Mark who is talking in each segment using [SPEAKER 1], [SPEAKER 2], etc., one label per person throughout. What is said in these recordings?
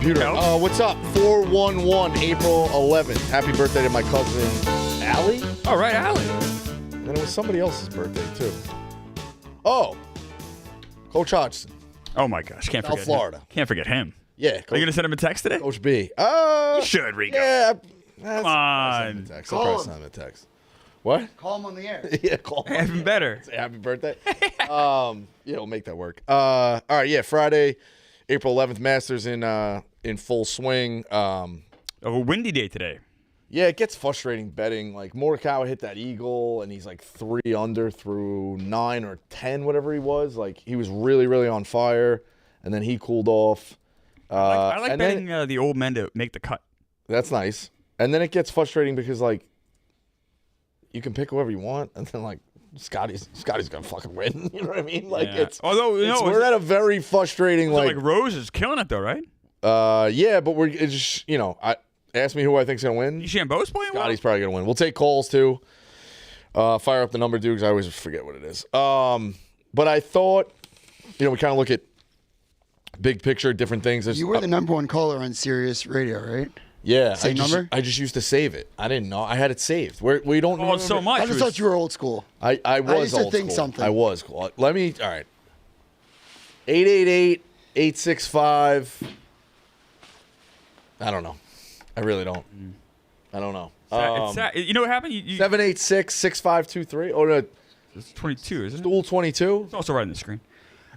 [SPEAKER 1] computer. What's up? 411 April 11th. Happy birthday to my cousin, Allie.
[SPEAKER 2] All right, Allie.
[SPEAKER 1] And it was somebody else's birthday, too. Oh, Coach Hodgson.
[SPEAKER 2] Oh, my gosh. Can't forget
[SPEAKER 1] Florida.
[SPEAKER 2] Him. Can't forget him.
[SPEAKER 1] Yeah.
[SPEAKER 2] Are you going to send him a text today?
[SPEAKER 1] Coach B.
[SPEAKER 2] You should, Rico.
[SPEAKER 1] Yeah.
[SPEAKER 2] Come on.
[SPEAKER 1] I'll probably send him a text. What?
[SPEAKER 3] Call him on the air.
[SPEAKER 1] Yeah, call him.
[SPEAKER 2] Even better.
[SPEAKER 1] Say happy birthday. Yeah, we'll make that work. All right, yeah, Friday, April 11th, Masters in full swing.
[SPEAKER 2] A windy day today.
[SPEAKER 1] Yeah, it gets frustrating betting. Like, Morikawa hit that eagle, and he's like 3 under through 9 or 10, whatever he was. Like, he was really, really on fire, and then he cooled off.
[SPEAKER 2] I like betting the old men to make the cut.
[SPEAKER 1] That's nice. And then it gets frustrating because, like, you can pick whoever you want, and then, like, Scotty's gonna fucking win. You know what I mean? Like,
[SPEAKER 2] Yeah.
[SPEAKER 1] we're at a very frustrating,
[SPEAKER 2] like Rose is killing it though, right?
[SPEAKER 1] Yeah, but it's just, ask me who I think's gonna win.
[SPEAKER 2] DeChambeau's playing well.
[SPEAKER 1] Scotty's probably gonna win. We'll take Coles too. Fire up the number, dude, because I always forget what it is. But I thought, we kind of look at big picture, different things.
[SPEAKER 3] You were the number one caller on Sirius Radio, right?
[SPEAKER 1] Yeah,
[SPEAKER 3] Same number?
[SPEAKER 1] I just used to save it. I didn't know. I had it saved. We don't know
[SPEAKER 2] so much.
[SPEAKER 3] I just thought you were old school.
[SPEAKER 1] I was
[SPEAKER 3] used to
[SPEAKER 1] old
[SPEAKER 3] think
[SPEAKER 1] school.
[SPEAKER 3] something.
[SPEAKER 1] I was cool. All right. 888-865. I don't know. I really don't. I don't know.
[SPEAKER 2] It's sad. You know what happened?
[SPEAKER 1] 786-6523. Oh, no.
[SPEAKER 2] It's 22, isn't it?
[SPEAKER 1] Stool 22.
[SPEAKER 2] It's also right on the screen.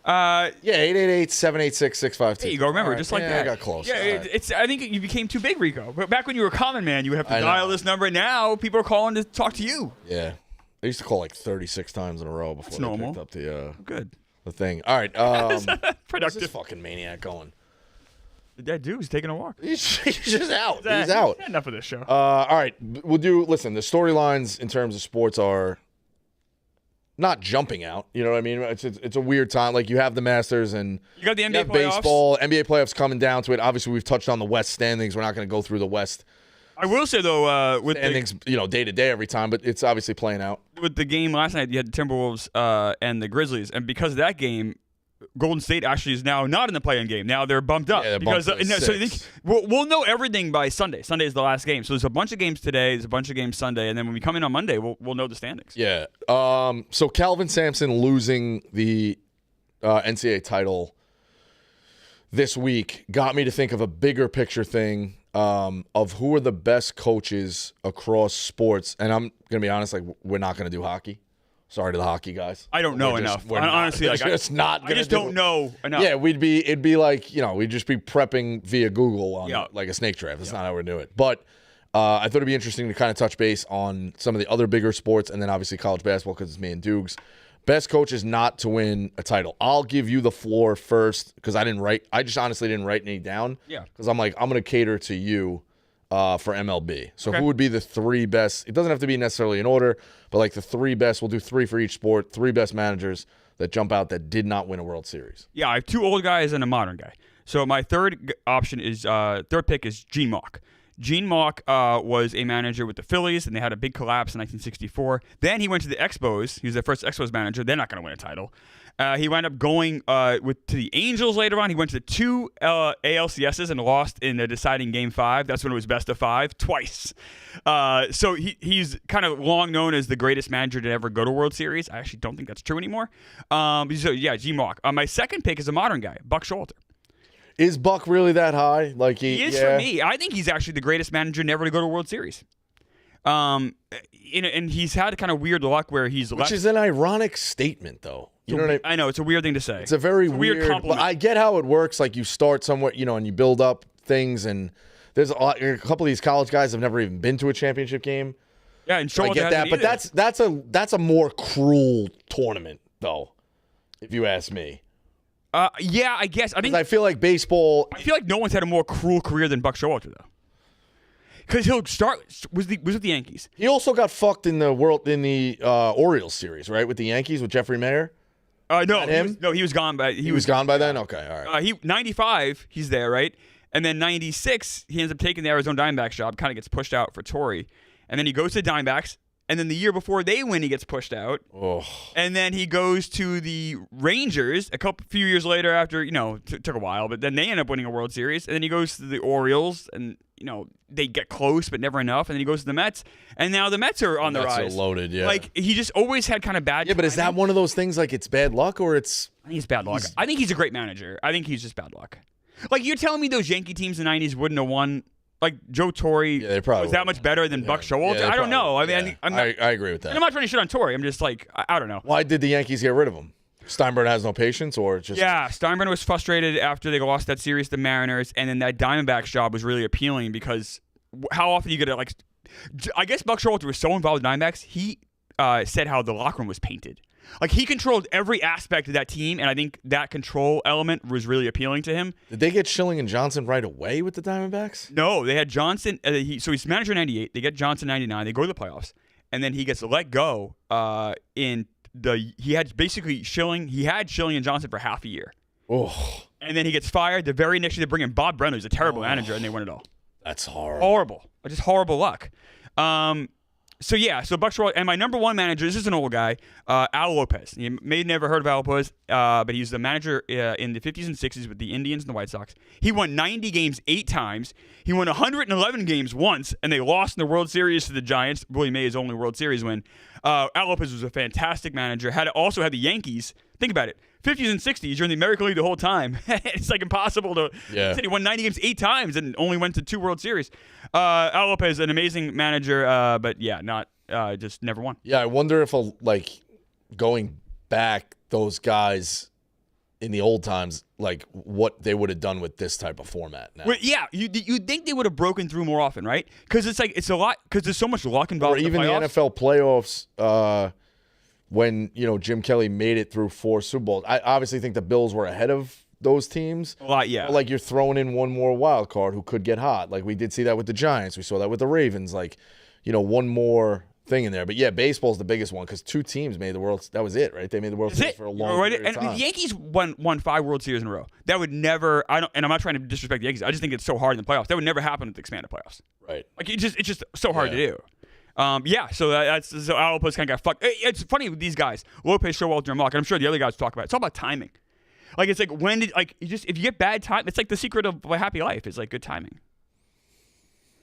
[SPEAKER 1] Yeah, 888-786-6523.
[SPEAKER 2] There you go. Remember, just like that.
[SPEAKER 1] I got close.
[SPEAKER 2] Yeah, I think you became too big, Rico. But back when you were a common man, you would have to dial this number. Now people are calling to talk to you.
[SPEAKER 1] Yeah. I used to call like 36 times in a row before they picked up
[SPEAKER 2] Good.
[SPEAKER 1] the thing. All right. Where's
[SPEAKER 2] Productive.
[SPEAKER 1] this fucking maniac going?
[SPEAKER 2] That dude's taking a walk.
[SPEAKER 1] He's just out. He's out.
[SPEAKER 2] Enough of this show.
[SPEAKER 1] All right. Listen, the storylines in terms of sports are not jumping out. You know what I mean? It's a weird time. Like, you have the Masters and
[SPEAKER 2] you got the NBA playoffs.
[SPEAKER 1] Baseball, NBA playoffs coming down to it. Obviously, we've touched on the West standings. We're not going to go through the West
[SPEAKER 2] I will say, though, with
[SPEAKER 1] standings, day to day every time, but it's obviously playing out.
[SPEAKER 2] With the game last night, you had the Timberwolves and the Grizzlies, and because of that game, Golden State actually is now not in the play-in game. Now they're bumped up.
[SPEAKER 1] Yeah, they're bumped to
[SPEAKER 2] so you think, we'll know everything by Sunday. Sunday is the last game. So there's a bunch of games today. There's a bunch of games Sunday. And then when we come in on Monday, we'll know the standings.
[SPEAKER 1] Yeah. So Calvin Sampson losing the NCAA title this week got me to think of a bigger picture thing of who are the best coaches across sports. And I'm going to be honest, like, we're not going to do hockey. Sorry to the hockey guys.
[SPEAKER 2] I don't know enough. Honestly, like,
[SPEAKER 1] it's not gonna
[SPEAKER 2] I just don't know enough.
[SPEAKER 1] Yeah, it'd be like, we'd just be prepping via Google on like a snake draft. That's not how we do it. But I thought it'd be interesting to kind of touch base on some of the other bigger sports and then obviously college basketball because it's me and Dukes. Best coaches not to win a title. I'll give you the floor first because I just honestly didn't write any down.
[SPEAKER 2] Yeah.
[SPEAKER 1] Because I'm like, I'm going to cater to you for MLB. So who would be the 3 best? It doesn't have to be necessarily in order, but like the 3 best. We'll do 3 for each sport. 3 best managers that jump out that did not win a World Series.
[SPEAKER 2] Yeah, I have 2 old guys and a modern guy. So my third pick is Gene Mauch. Gene Mauch was a manager with the Phillies, and they had a big collapse in 1964. Then he went to the Expos. He was their first Expos manager. They're not going to win a title. He wound up going to the Angels later on. He went to 2 ALCSs and lost in the deciding Game 5. That's when it was best of 5, twice. So he's kind of long known as the greatest manager to ever go to World Series. I actually don't think that's true anymore. So, yeah, Gene Mauch. My second pick is a modern guy, Buck Showalter.
[SPEAKER 1] Is Buck really that high? Like
[SPEAKER 2] he is for me. I think he's actually the greatest manager never to go to a World Series. And he's had kind of weird luck where he's left.
[SPEAKER 1] Which is an ironic statement, though. You know what
[SPEAKER 2] I know. It's a weird thing to say.
[SPEAKER 1] It's a very
[SPEAKER 2] weird compliment.
[SPEAKER 1] I get how it works. Like, you start somewhere, and you build up things, and there's a couple of these college guys have never even been to a championship game.
[SPEAKER 2] Yeah, and
[SPEAKER 1] I get that, but that's a more cruel tournament, though, if you ask me.
[SPEAKER 2] Yeah, I guess.
[SPEAKER 1] I feel like baseball.
[SPEAKER 2] I feel like no one's had a more cruel career than Buck Showalter, though. Because he'll start was with the Yankees.
[SPEAKER 1] He also got fucked in the Orioles series, right, with the Yankees with Jeffrey Mayer.
[SPEAKER 2] No, he was gone by.
[SPEAKER 1] He was gone by then. Okay, all right.
[SPEAKER 2] 95, he's there, right, and then 96, he ends up taking the Arizona Diamondbacks job. Kind of gets pushed out for Torrey, and then he goes to the Diamondbacks. And then the year before they win, he gets pushed out.
[SPEAKER 1] Oh.
[SPEAKER 2] And then he goes to the Rangers few years later after, took a while, but then they end up winning a World Series. And then he goes to the Orioles and, they get close, but never enough. And then he goes to the Mets. And now the Mets are on the rise.
[SPEAKER 1] Mets are loaded, yeah.
[SPEAKER 2] Like, he just always had kind of bad
[SPEAKER 1] but is that one of those things like it's bad luck or it's...
[SPEAKER 2] I think it's bad luck. I think he's a great manager. I think he's just bad luck. Like, you're telling me those Yankee teams in the 90s wouldn't have won... Like, Joe Torre was that much better than Buck Showalter? I don't know. I mean, I
[SPEAKER 1] agree with that.
[SPEAKER 2] And I'm not trying to shit on Torre. I'm just like, I don't know.
[SPEAKER 1] Why did the Yankees get rid of him? Steinbrenner has no patience or just...
[SPEAKER 2] Yeah, Steinbrenner was frustrated after they lost that series to the Mariners, and then that Diamondbacks job was really appealing because how often you get it? Like, I guess Buck Showalter was so involved with Diamondbacks, he said how the locker room was painted. Like, he controlled every aspect of that team, and I think that control element was really appealing to him.
[SPEAKER 1] Did they get Schilling and Johnson right away with the Diamondbacks?
[SPEAKER 2] No, they had Johnson. So he's manager in 98. They get Johnson 99. They go to the playoffs, and then he gets let go he had Schilling. He had Schilling and Johnson for half a year.
[SPEAKER 1] Oh.
[SPEAKER 2] And then he gets fired. The very next year, they bring in Bob Brenner, who's a terrible manager, and they win it all.
[SPEAKER 1] That's horrible.
[SPEAKER 2] Horrible. Just horrible luck. So Buck Showalter, and my number one manager, this is an old guy, Al Lopez. You may have never heard of Al Lopez, but he was the manager in the 50s and 60s with the Indians and the White Sox. He won 90 games 8 times. He won 111 games once, and they lost in the World Series to the Giants. Willie Mays' only World Series win. Al Lopez was a fantastic manager. Also had the Yankees. Think about it. 50s and 60s, you're in the American League the whole time. It's like impossible to...
[SPEAKER 1] Yeah.
[SPEAKER 2] He said he won 90 games 8 times and only went to 2 World Series. Al Lopez, an amazing manager, but not just never won.
[SPEAKER 1] Yeah, I wonder if going back, those guys in the old times, like what they would have done with this type of format now.
[SPEAKER 2] Well, yeah, you'd think they would have broken through more often, right? Because it's a lot, because there's so much luck involved.
[SPEAKER 1] Or even
[SPEAKER 2] in
[SPEAKER 1] the NFL playoffs, when Jim Kelly made it through 4 Super Bowls. I obviously think the Bills were ahead of those teams.
[SPEAKER 2] A lot, yeah.
[SPEAKER 1] But like you're throwing in one more wild card who could get hot. Like we did see that with the Giants. We saw that with the Ravens. Like, one more thing in there. But yeah, baseball's the biggest one because 2 teams made the World. That was it, right? They made the World Series for a long period of time.
[SPEAKER 2] And the Yankees won 5 World Series in a row. That would never. And I'm not trying to disrespect the Yankees. I just think it's so hard in the playoffs. That would never happen with the expanded playoffs.
[SPEAKER 1] Right.
[SPEAKER 2] Like it's just so hard to do. So Al Lopez kind of got fucked. It's funny with these guys, Lopez, Showalter, and Mock, and I'm sure the other guys talk about it. It's all about timing. Like it's like if you get bad time, it's like the secret of a happy life. It's like good timing.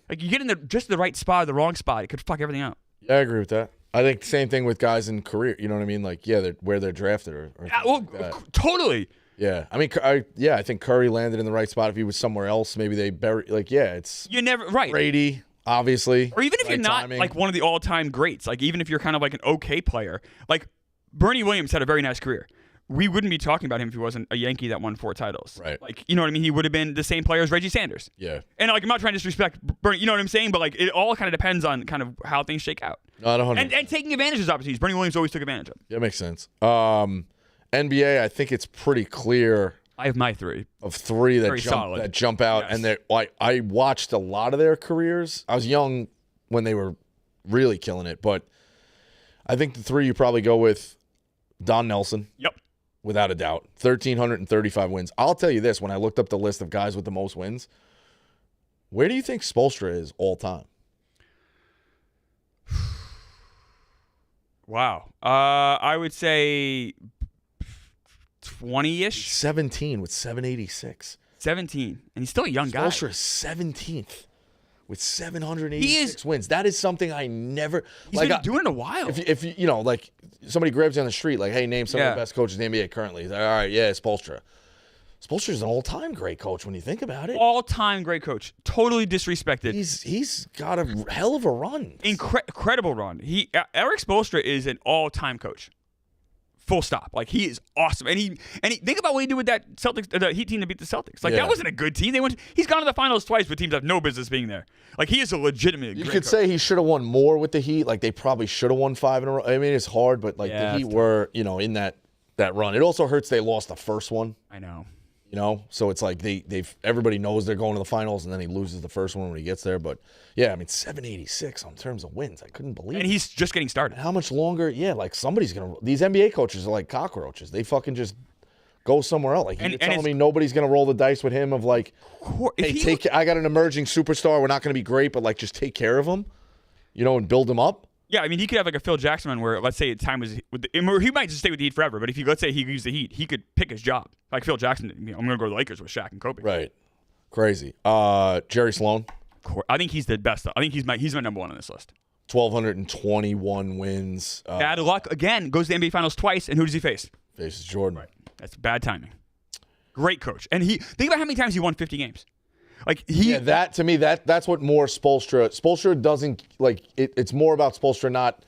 [SPEAKER 2] Like you get in just the right spot or the wrong spot, it could fuck everything up.
[SPEAKER 1] Yeah, I agree with that. I think same thing with guys in career. You know what I mean? Like where they're drafted or like that.
[SPEAKER 2] Totally.
[SPEAKER 1] Yeah, I mean, I think Curry landed in the right spot. If he was somewhere else, maybe they bury. Like, it's
[SPEAKER 2] you never right.
[SPEAKER 1] Brady. Obviously.
[SPEAKER 2] Or even if you're not
[SPEAKER 1] timing.
[SPEAKER 2] like one of the all-time greats, like even if you're kind of like an okay player, like Bernie Williams had a very nice career. We wouldn't be talking about him if he wasn't a Yankee that won 4 titles.
[SPEAKER 1] Right.
[SPEAKER 2] Like, you know what I mean? He would have been the same player as Reggie Sanders.
[SPEAKER 1] Yeah.
[SPEAKER 2] And like, I'm not trying to disrespect Bernie, you know what I'm saying? But like, it all kind of depends on kind of how things shake out.
[SPEAKER 1] Not 100%.
[SPEAKER 2] And taking advantage of those opportunities. Bernie Williams always took advantage of them.
[SPEAKER 1] Yeah, makes sense. NBA, I think it's pretty clear.
[SPEAKER 2] I have my 3.
[SPEAKER 1] Of 3 that jump out.
[SPEAKER 2] Yes.
[SPEAKER 1] And I watched a lot of their careers. I was young when they were really killing it, but I think the 3 you probably go with Don Nelson.
[SPEAKER 2] Yep.
[SPEAKER 1] Without a doubt. 1,335 wins. I'll tell you this, when I looked up the list of guys with the most wins, where do you think Spoelstra is all time?
[SPEAKER 2] Wow. I would say 20-ish.
[SPEAKER 1] 17 with 786.
[SPEAKER 2] 17. And he's still a young guy.
[SPEAKER 1] Spoelstra is 17th. With 786 wins. That is something I never...
[SPEAKER 2] He's been doing it a while.
[SPEAKER 1] If you like, somebody grabs you on the street, like, hey, name some of the best coaches in the NBA currently. He's like, all right, yeah, Spoelstra. Spoelstra's an all-time great coach when you think about it.
[SPEAKER 2] All-time great coach. Totally disrespected.
[SPEAKER 1] He's got a hell of a run.
[SPEAKER 2] Incredible run. Eric Spoelstra is an all-time coach. Full stop. Like, he is awesome. And he think about what he did with that Celtics, the Heat team to beat the Celtics. Like, that wasn't a good team. He's gone to the finals twice with teams that have no business being there. Like, he is a legitimate
[SPEAKER 1] You
[SPEAKER 2] great
[SPEAKER 1] could
[SPEAKER 2] coach.
[SPEAKER 1] say he should have won more with the Heat. Like, they probably should have won 5 in a row. I mean, it's hard, but, like, the Heat were, in that run. It also hurts they lost the first one.
[SPEAKER 2] I know.
[SPEAKER 1] So it's like everybody knows they're going to the finals, and then he loses the first one when he gets there. But yeah, I mean, 786 on terms of wins. I couldn't believe it.
[SPEAKER 2] And he's just getting started.
[SPEAKER 1] How much longer? Yeah, like somebody's gonna. These NBA coaches are like cockroaches. They fucking just go somewhere else. Like you're telling me nobody's gonna roll the dice with him of like, hey, I got an emerging superstar. We're not gonna be great, but like just take care of him, and build him up.
[SPEAKER 2] Yeah, I mean, he could have like a Phil Jackson one where, let's say, time was he might just stay with the Heat forever. But if let's say he used the Heat, he could pick his job like Phil Jackson did. I'm going to go to the Lakers with Shaq and Kobe.
[SPEAKER 1] Right. Crazy. Jerry Sloan.
[SPEAKER 2] I think he's the best. I think he's my number one on this list.
[SPEAKER 1] 1,221 wins.
[SPEAKER 2] Bad luck again. Goes to the NBA Finals twice, and who does he face?
[SPEAKER 1] Faces Jordan.
[SPEAKER 2] Right. That's bad timing. Great coach, and think about how many times he won 50 games. Like
[SPEAKER 1] that to me, that's what more Spoelstra doesn't like. It's more about Spoelstra not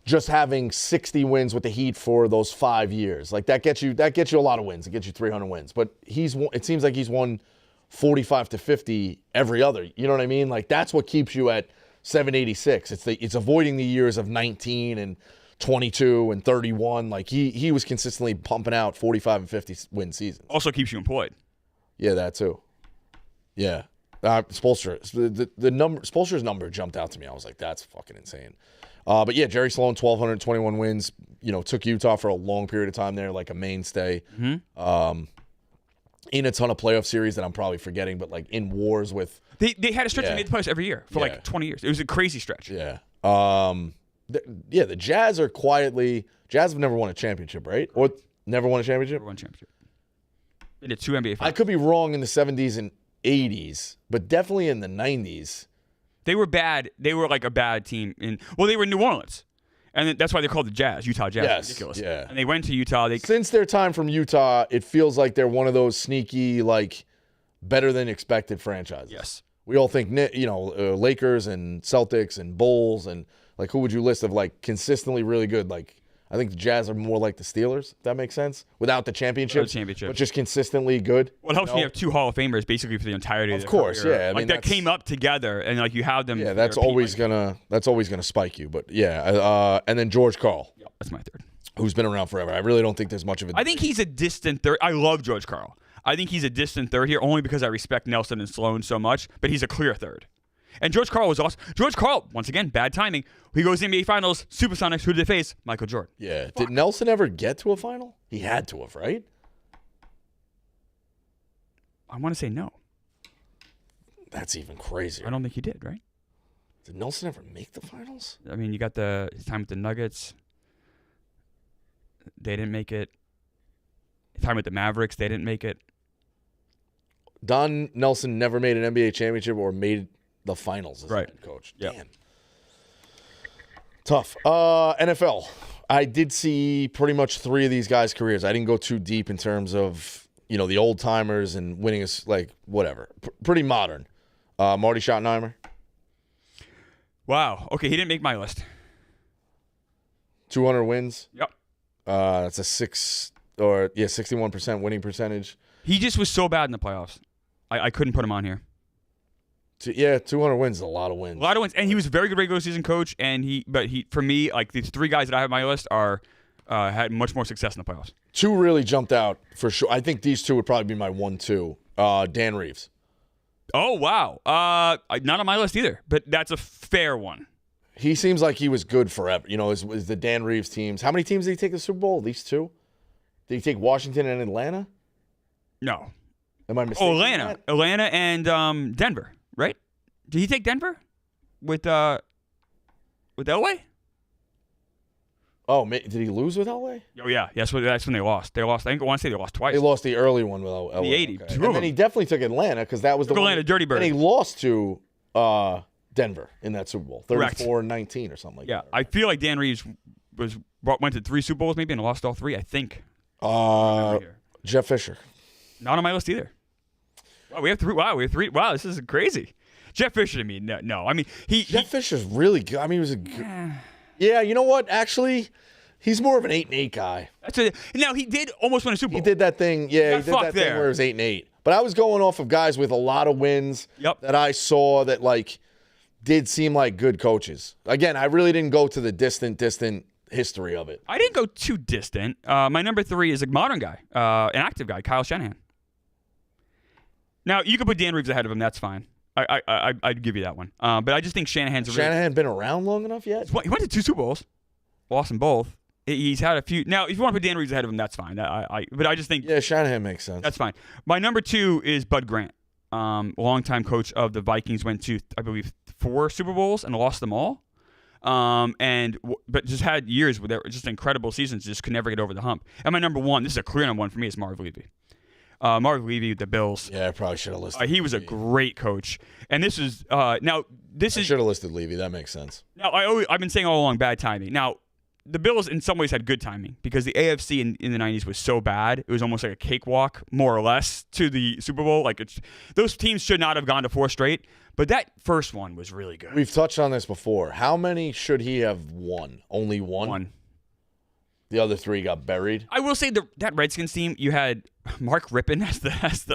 [SPEAKER 1] just having 60 wins with the Heat for those 5 years. Like that gets you a lot of wins. It gets you 300 wins. But it seems like he's won 45 to 50 every other. You know what I mean? Like that's what keeps you at 786. It's avoiding the years of 19 and 22 and 31. Like he was consistently pumping out 45 and 50 win seasons.
[SPEAKER 2] Also keeps you employed.
[SPEAKER 1] Yeah, that too. Yeah. Spoelstra, the number, Spoelstra's number jumped out to me. I was like, that's fucking insane. But yeah, Jerry Sloan, 1,221 wins. Took Utah for a long period of time there, like a mainstay. Mm-hmm. In a ton of playoff series that I'm probably forgetting, but like in wars with.
[SPEAKER 2] They had a stretch that made the playoffs every year for like 20 years. It was a crazy stretch.
[SPEAKER 1] Yeah. The Jazz are quietly. Jazz have never won a championship, right? Or never won a championship?
[SPEAKER 2] Never won a championship. They did 2 NBA finals.
[SPEAKER 1] I could be wrong in the 70s and 80s, but definitely in the 90s.
[SPEAKER 2] They were bad. They were like a bad team. They were in New Orleans. And that's why they're called the Jazz, Utah Jazz.
[SPEAKER 1] Yes,
[SPEAKER 2] ridiculous.
[SPEAKER 1] yeah.
[SPEAKER 2] And they went to Utah.
[SPEAKER 1] Since their time from Utah, it feels like they're one of those sneaky, like, better than expected franchises.
[SPEAKER 2] Yes.
[SPEAKER 1] We all think, Lakers and Celtics and Bulls and, like, who would you list of, like, consistently really good? Like, I think the Jazz are more like the Steelers, if that makes sense, without the championship. But just consistently good.
[SPEAKER 2] Well, it helps when you have 2 Hall of Famers basically for the entirety of their
[SPEAKER 1] course,
[SPEAKER 2] career.
[SPEAKER 1] yeah. I
[SPEAKER 2] mean, that came up together, and like you have them.
[SPEAKER 1] Yeah, that's always gonna spike you. But yeah, and then George Karl.
[SPEAKER 2] Yep, that's my third.
[SPEAKER 1] Who's been around forever. I really don't think there's much of a.
[SPEAKER 2] I think he's a distant third. I love George Karl. I think he's a distant third here, only because I respect Nelson and Sloan so much. But he's a clear third. And George Karl was awesome. George Karl, once again, bad timing. He goes to the NBA Finals, Supersonics. Who did they face? Michael Jordan.
[SPEAKER 1] Yeah. Fuck. Did Nelson ever get to a final? He had to have, right?
[SPEAKER 2] I want to say no.
[SPEAKER 1] That's even crazier.
[SPEAKER 2] I don't think he did, right?
[SPEAKER 1] Did Nelson ever make the finals?
[SPEAKER 2] I mean, you got his time with the Nuggets. They didn't make it. His time with the Mavericks. They didn't make it.
[SPEAKER 1] Don Nelson never made an NBA championship or made the finals as a head coach.
[SPEAKER 2] Yep.
[SPEAKER 1] Damn. Tough. NFL. I did see pretty much 3 of these guys' careers. I didn't go too deep in terms of, the old timers and winning is like whatever. Pretty modern. Marty Schottenheimer.
[SPEAKER 2] Wow. Okay, he didn't make my list.
[SPEAKER 1] 200 wins.
[SPEAKER 2] Yep.
[SPEAKER 1] That's a 61% winning percentage.
[SPEAKER 2] He just was so bad in the playoffs. I couldn't put him on here.
[SPEAKER 1] 200 wins is a lot of wins.
[SPEAKER 2] A lot of wins, and he was a very good regular season coach. But for me, like these 3 guys that I have on my list are had much more success in the playoffs.
[SPEAKER 1] 2 really jumped out for sure. I think these 2 would probably be my 1-2. Dan Reeves.
[SPEAKER 2] Oh wow, not on my list either. But that's a fair one.
[SPEAKER 1] He seems like he was good forever. Is the Dan Reeves teams. How many teams did he take to the Super Bowl? At least 2. Did he take Washington and Atlanta?
[SPEAKER 2] No.
[SPEAKER 1] Am I mistaken?
[SPEAKER 2] Atlanta and Denver. Right? Did he take Denver with Elway?
[SPEAKER 1] Oh, did he lose with Elway?
[SPEAKER 2] Oh yeah, that's when they lost. They lost. I want to say they lost twice.
[SPEAKER 1] They lost the early one with Elway.
[SPEAKER 2] The 80.
[SPEAKER 1] Okay. And then he definitely took Atlanta because that was the
[SPEAKER 2] Atlanta Dirty Bird.
[SPEAKER 1] And he lost to Denver in that Super Bowl, 34-19 or something like that.
[SPEAKER 2] Yeah, I feel like Dan Reeves went to 3 Super Bowls maybe and lost all 3. I think.
[SPEAKER 1] Jeff Fisher.
[SPEAKER 2] Not on my list either. Wow, we have 3. Wow, this is crazy. Jeff Fisher to me, no. I mean,
[SPEAKER 1] Jeff Fisher's really good. I mean, he was a good. Yeah, you know what? Actually, he's more of an 8-8 guy.
[SPEAKER 2] Now he did almost win a Super Bowl.
[SPEAKER 1] He did that thing. Yeah, he did that thing where it was 8-8. But I was going off of guys with a lot of wins that I saw that like did seem like good coaches. Again, I really didn't go to the distant history of it.
[SPEAKER 2] I didn't go too distant. My number 3 is a modern guy, an active guy, Kyle Shanahan. Now, you could put Dan Reeves ahead of him. That's fine. I'd give you that one. But I just think Shanahan's
[SPEAKER 1] been around long enough yet?
[SPEAKER 2] He went to 2 Super Bowls. Lost them both. He's had a few. Now, if you want to put Dan Reeves ahead of him, that's fine. But I just think...
[SPEAKER 1] Yeah, Shanahan makes sense.
[SPEAKER 2] That's fine. My number 2 is Bud Grant. Longtime coach of the Vikings. Went to, I believe, 4 Super Bowls and lost them all. But just had years where they were just incredible seasons, just could never get over the hump. And my number one, this is a clear number one for me, is Marv Levy. Marv Levy with the Bills.
[SPEAKER 1] Yeah, I probably should have listed.
[SPEAKER 2] He was a great coach, and this is I
[SPEAKER 1] should have listed Levy. That makes sense.
[SPEAKER 2] Now I've been saying all along bad timing. Now the Bills in some ways had good timing because the AFC in the 90s was so bad. It was almost like a cakewalk, more or less, to the Super Bowl. Like those teams should not have gone to 4 straight. But that first one was really good.
[SPEAKER 1] We've touched on this before. How many should he have won? Only one?
[SPEAKER 2] One.
[SPEAKER 1] The other 3 got buried.
[SPEAKER 2] I will say that Redskins team, you had Mark Rippon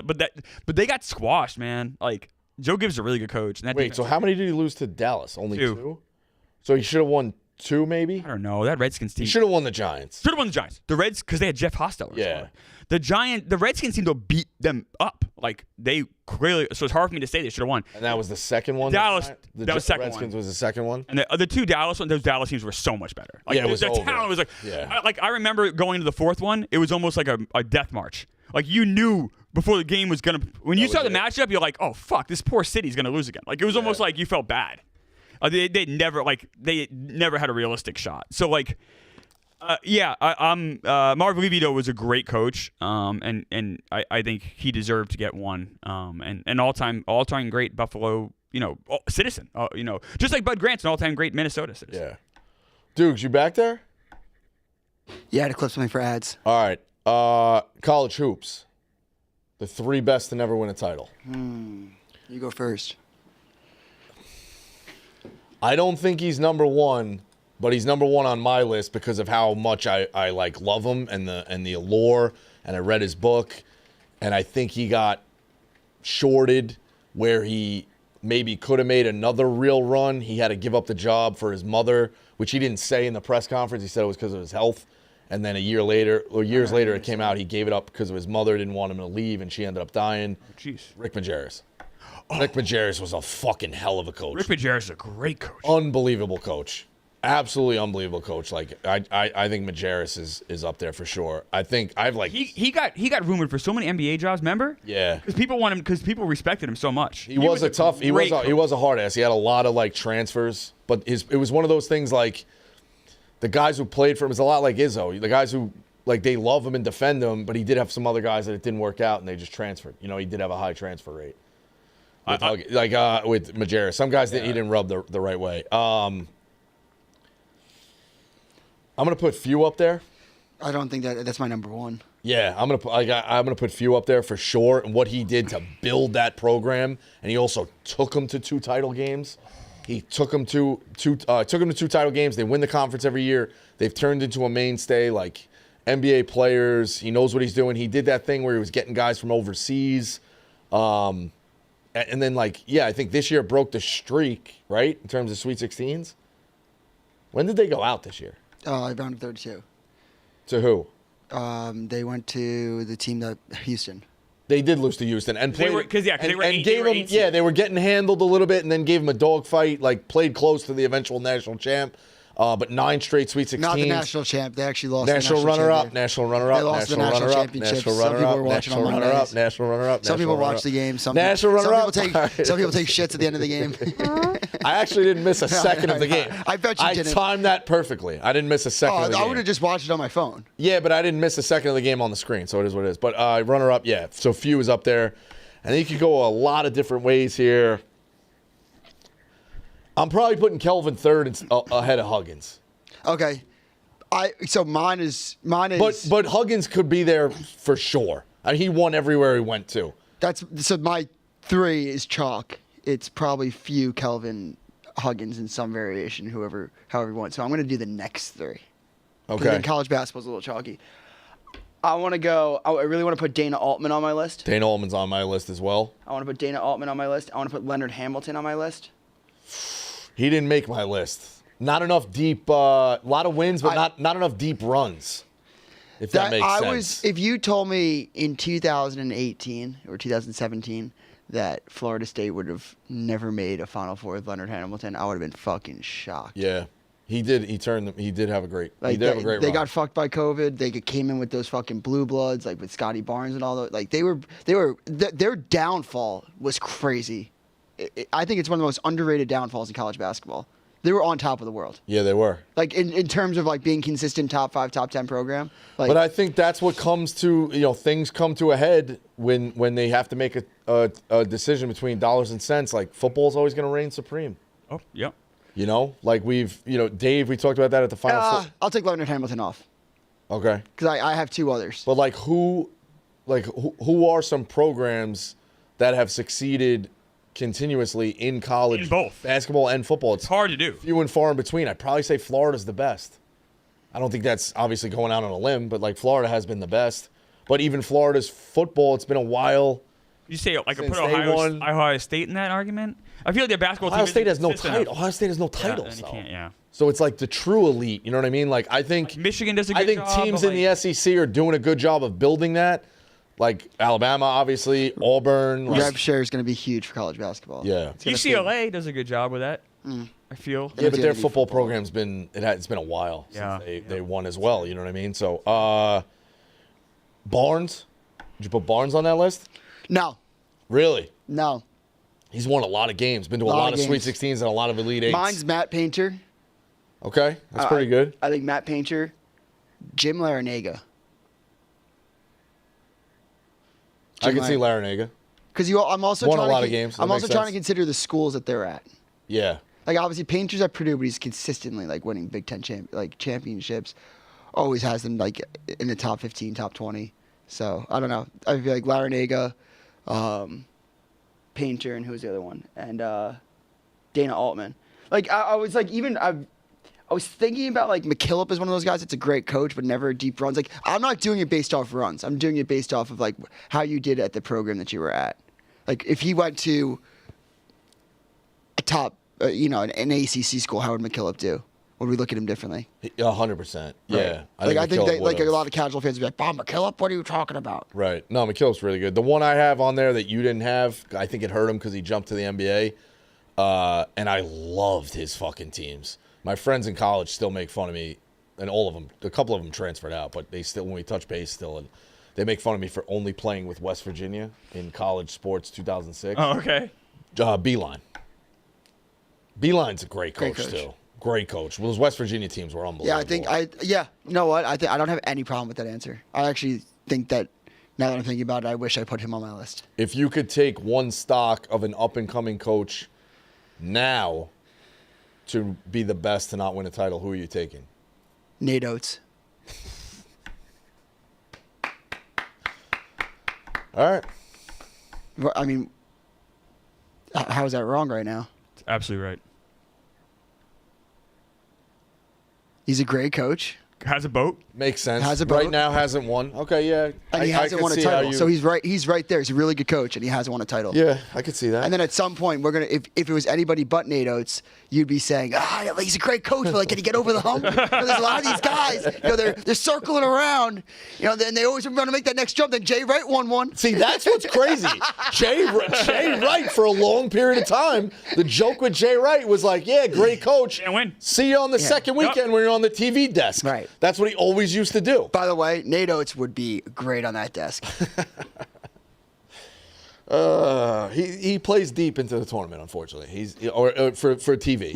[SPEAKER 2] but they got squashed, man. Like Joe Gibbs is a really good coach. And
[SPEAKER 1] Wait, so how many did he lose to Dallas? Only 2? So he should have won 2, maybe?
[SPEAKER 2] I don't know. That Redskins team.
[SPEAKER 1] He should have won the Giants.
[SPEAKER 2] Should have won the Giants. The Reds, because they had Jeff Hostetler.
[SPEAKER 1] Yeah.
[SPEAKER 2] The Redskins seemed to beat them up. Like, they clearly, so it's hard for me to say they should have won.
[SPEAKER 1] And that was the second one?
[SPEAKER 2] Dallas, that was the second
[SPEAKER 1] Redskins
[SPEAKER 2] one.
[SPEAKER 1] was the second one?
[SPEAKER 2] And the 2 Dallas ones, those Dallas teams were so much better. Like,
[SPEAKER 1] yeah, it was
[SPEAKER 2] the
[SPEAKER 1] over.
[SPEAKER 2] talent was like,
[SPEAKER 1] yeah.
[SPEAKER 2] I remember going to the 4th one, it was almost like a death march. Like, you knew before the game was going to, when you saw the matchup, you're like, oh, fuck, this poor city's going to lose again. Like, it was almost like you felt bad. They never had a realistic shot. So like, Marv Levy though was a great coach, and I think he deserved to get one. And all time great Buffalo, citizen. Just like Bud Grant's an all time great Minnesota citizen.
[SPEAKER 1] Yeah. Dukes, you back there?
[SPEAKER 3] Yeah, I had to clip something for ads.
[SPEAKER 1] All right. College hoops. The 3 best to never win a title.
[SPEAKER 3] You go first.
[SPEAKER 1] I don't think he's number 1, but he's number 1 on my list because of how much I like love him and the allure. And I read his book, and I think he got shorted where he maybe could have made another real run. He had to give up the job for his mother, which he didn't say in the press conference. He said it was because of his health. And then years later, it came out he gave it up because of his mother didn't want him to leave, and she ended up dying.
[SPEAKER 2] Oh, jeez.
[SPEAKER 1] Rick Majerus. Rick Majerus was a fucking hell of a coach.
[SPEAKER 2] Rick Majerus is a great coach.
[SPEAKER 1] Unbelievable coach. Absolutely unbelievable coach. Like I think Majerus is up there for sure. I think I've like
[SPEAKER 2] he got rumored for so many NBA jobs. Remember?
[SPEAKER 1] Yeah.
[SPEAKER 2] Because people want him. Because people respected him so much.
[SPEAKER 1] He was a tough. He was a hard ass. He had a lot of like transfers, but it was one of those things like the guys who played for him is a lot like Izzo. The guys who like they love him and defend him, but he did have some other guys that it didn't work out and they just transferred. He did have a high transfer rate. With Majerus. Some guys that he didn't rub the right way. I'm gonna put Few up there.
[SPEAKER 3] I don't think that's my number 1.
[SPEAKER 1] Yeah, I'm gonna put Few up there for sure. And what he did to build that program, and he also took them to 2 title games. He took them to 2 title games. They win the conference every year. They've turned into a mainstay, like NBA players. He knows what he's doing. He did that thing where he was getting guys from overseas. And then, I think this year broke the streak, right, in terms of Sweet 16s. When did they go out this year?
[SPEAKER 3] Round of 32.
[SPEAKER 1] To who?
[SPEAKER 3] They went to the team that Houston.
[SPEAKER 1] They did lose to Houston and played.
[SPEAKER 2] They were 8
[SPEAKER 1] they were getting handled a little bit and then gave him a dogfight. Like played close to the eventual national champ. But 9 straight Sweet 16s.
[SPEAKER 3] Not the national champ. They actually lost.
[SPEAKER 1] National runner-up. National runner-up.
[SPEAKER 3] They lost the national championship. Some people were watching on Mondays.
[SPEAKER 1] National runner-up.
[SPEAKER 3] Some people watch the game. Some
[SPEAKER 1] national runner-up.
[SPEAKER 3] Some people take shits at the end of the game.
[SPEAKER 1] I actually didn't miss a second of the game.
[SPEAKER 3] I bet you didn't.
[SPEAKER 1] I timed that perfectly. I didn't miss a second of the game.
[SPEAKER 3] I would have just watched it on my phone.
[SPEAKER 1] Yeah, but I didn't miss a second of the game on the screen, so it is what it is. But runner-up, yeah. So Few is up there. And you could go a lot of different ways here. I'm probably putting Kelvin third ahead of Huggins.
[SPEAKER 3] Okay. So mine is.
[SPEAKER 1] But Huggins could be there for sure. He won everywhere he went to.
[SPEAKER 3] So my 3 is chalk. It's probably Few, Kelvin, Huggins, in some variation, however you want. So I'm going to do the next 3.
[SPEAKER 1] Okay.
[SPEAKER 3] Then college basketball's a little chalky. I really want to put Dana Altman on my list.
[SPEAKER 1] Dana Altman's on my list as well.
[SPEAKER 3] I want to put Dana Altman on my list. I want to put Leonard Hamilton on my list.
[SPEAKER 1] He didn't make my list. Not enough deep, lot of wins, but not enough deep runs. If that makes sense.
[SPEAKER 3] If you told me in 2018 or 2017 that Florida State would have never made a Final Four with Leonard Hamilton, I would have been fucking shocked.
[SPEAKER 1] Yeah. He did. He turned them. He did have a great.
[SPEAKER 3] Like
[SPEAKER 1] he did have a great.
[SPEAKER 3] They
[SPEAKER 1] run.
[SPEAKER 3] got fucked by COVID. They came in with those fucking blue bloods, like with Scotty Barnes and all that. Like their downfall was crazy. I think it's one of the most underrated downfalls in college basketball. They were on top of the world.
[SPEAKER 1] Yeah, they were.
[SPEAKER 3] Like in terms of like being consistent top 5, top 10 program. Like,
[SPEAKER 1] but I think that's what comes to, things come to a head when they have to make a decision between dollars and cents. Like football's always going to reign supreme.
[SPEAKER 2] Oh, yeah.
[SPEAKER 1] Like Dave, we talked about that at the final.
[SPEAKER 3] I'll take Leonard Hamilton off.
[SPEAKER 1] Okay.
[SPEAKER 3] Because I have 2 others.
[SPEAKER 1] But who are some programs that have succeeded continuously in college,
[SPEAKER 2] in both
[SPEAKER 1] basketball and football?
[SPEAKER 2] It's hard to do.
[SPEAKER 1] Few and far in between. I'd probably say Florida's the best. I don't think that's obviously going out on a limb, but Florida has been the best. But even Florida's football, it's been a while.
[SPEAKER 2] You say I could put
[SPEAKER 1] won.
[SPEAKER 2] Ohio State in that argument? I feel like their basketball
[SPEAKER 1] Ohio
[SPEAKER 2] team
[SPEAKER 1] State has no
[SPEAKER 2] consistent
[SPEAKER 1] title.
[SPEAKER 2] enough.
[SPEAKER 1] Ohio State has no titles.
[SPEAKER 2] Yeah.
[SPEAKER 1] So it's the true elite. You know what I mean? I think
[SPEAKER 2] Michigan does a good job.
[SPEAKER 1] I think teams in the SEC are doing a good job of building that. Like Alabama, obviously, Auburn.
[SPEAKER 3] Rev share is going to be huge for college basketball.
[SPEAKER 1] Yeah.
[SPEAKER 2] UCLA does a good job with that. I feel.
[SPEAKER 1] Yeah, but their football program's it's been a while since they won as well. You know what I mean? So Barnes, did you put Barnes on that list?
[SPEAKER 3] No.
[SPEAKER 1] Really?
[SPEAKER 3] No.
[SPEAKER 1] He's won a lot of games. Been to a lot of Sweet 16s and a lot of Elite 8s.
[SPEAKER 3] Mine's Matt Painter.
[SPEAKER 1] Okay, that's pretty good.
[SPEAKER 3] I think Matt Painter, Jim Larinaga.
[SPEAKER 1] I can see Larinaga.
[SPEAKER 3] Because I'm also
[SPEAKER 1] won
[SPEAKER 3] trying
[SPEAKER 1] a lot of games.
[SPEAKER 3] I'm also trying to consider the schools that they're at.
[SPEAKER 1] Yeah.
[SPEAKER 3] Obviously Painter's at Purdue, but he's consistently winning Big Ten championships. Always has them in the top 15, top 20. So I don't know. I feel like Larinaga, Painter, and who's the other one? And Dana Altman. I was thinking about McKillop is one of those guys that's a great coach, but never deep runs. I'm not doing it based off runs. I'm doing it based off of how you did at the program that you were at. If he went to a top, an ACC school, how would McKillop do? Would we look at him differently?
[SPEAKER 1] 100%. Yeah.
[SPEAKER 3] Right. I think a lot of casual fans would be like, Bob McKillop, what are you talking about?
[SPEAKER 1] Right. No, McKillop's really good. The one I have on there that you didn't have, I think it hurt him because he jumped to the NBA. And I loved his fucking teams. My friends in college still make fun of me, and all of them, a couple of them transferred out, but they still, when we touch base still, and they make fun of me for only playing with West Virginia in college sports 2006.
[SPEAKER 2] Oh, okay.
[SPEAKER 1] Beeline. Beeline's a great coach, too. Great coach. Well, those West Virginia teams were unbelievable.
[SPEAKER 3] You know what? I don't have any problem with that answer. I actually think that, now that I'm thinking about it, I wish I put him on my list.
[SPEAKER 1] If you could take one stock of an up-and-coming coach now to be the best to not win a title, who are you taking?
[SPEAKER 3] Nate Oates.
[SPEAKER 1] All right.
[SPEAKER 3] I mean, how is that wrong right now?
[SPEAKER 2] It's absolutely right.
[SPEAKER 3] He's a great coach.
[SPEAKER 2] Has a boat.
[SPEAKER 1] Makes sense.
[SPEAKER 3] Has a boat.
[SPEAKER 1] Right now hasn't won. Okay, yeah.
[SPEAKER 3] And he hasn't won a title. So he's right there. He's a really good coach, and he hasn't won a title.
[SPEAKER 1] Yeah, I could see that.
[SPEAKER 3] And then at some point, if it was anybody but Nate Oates, you'd be saying, he's a great coach, but can he get over the hump? There's a lot of these guys, they're circling around, and they always want to make that next jump. Then Jay Wright won one.
[SPEAKER 1] See, that's what's crazy. Jay Wright, for a long period of time, the joke with Jay Wright was great coach.
[SPEAKER 2] Can't win.
[SPEAKER 1] See you on the second weekend when you're on the TV desk.
[SPEAKER 3] Right.
[SPEAKER 1] That's what he always used to do.
[SPEAKER 3] By the way, Nate Oates would be great on that desk.
[SPEAKER 1] He plays deep into the tournament, unfortunately. For TV.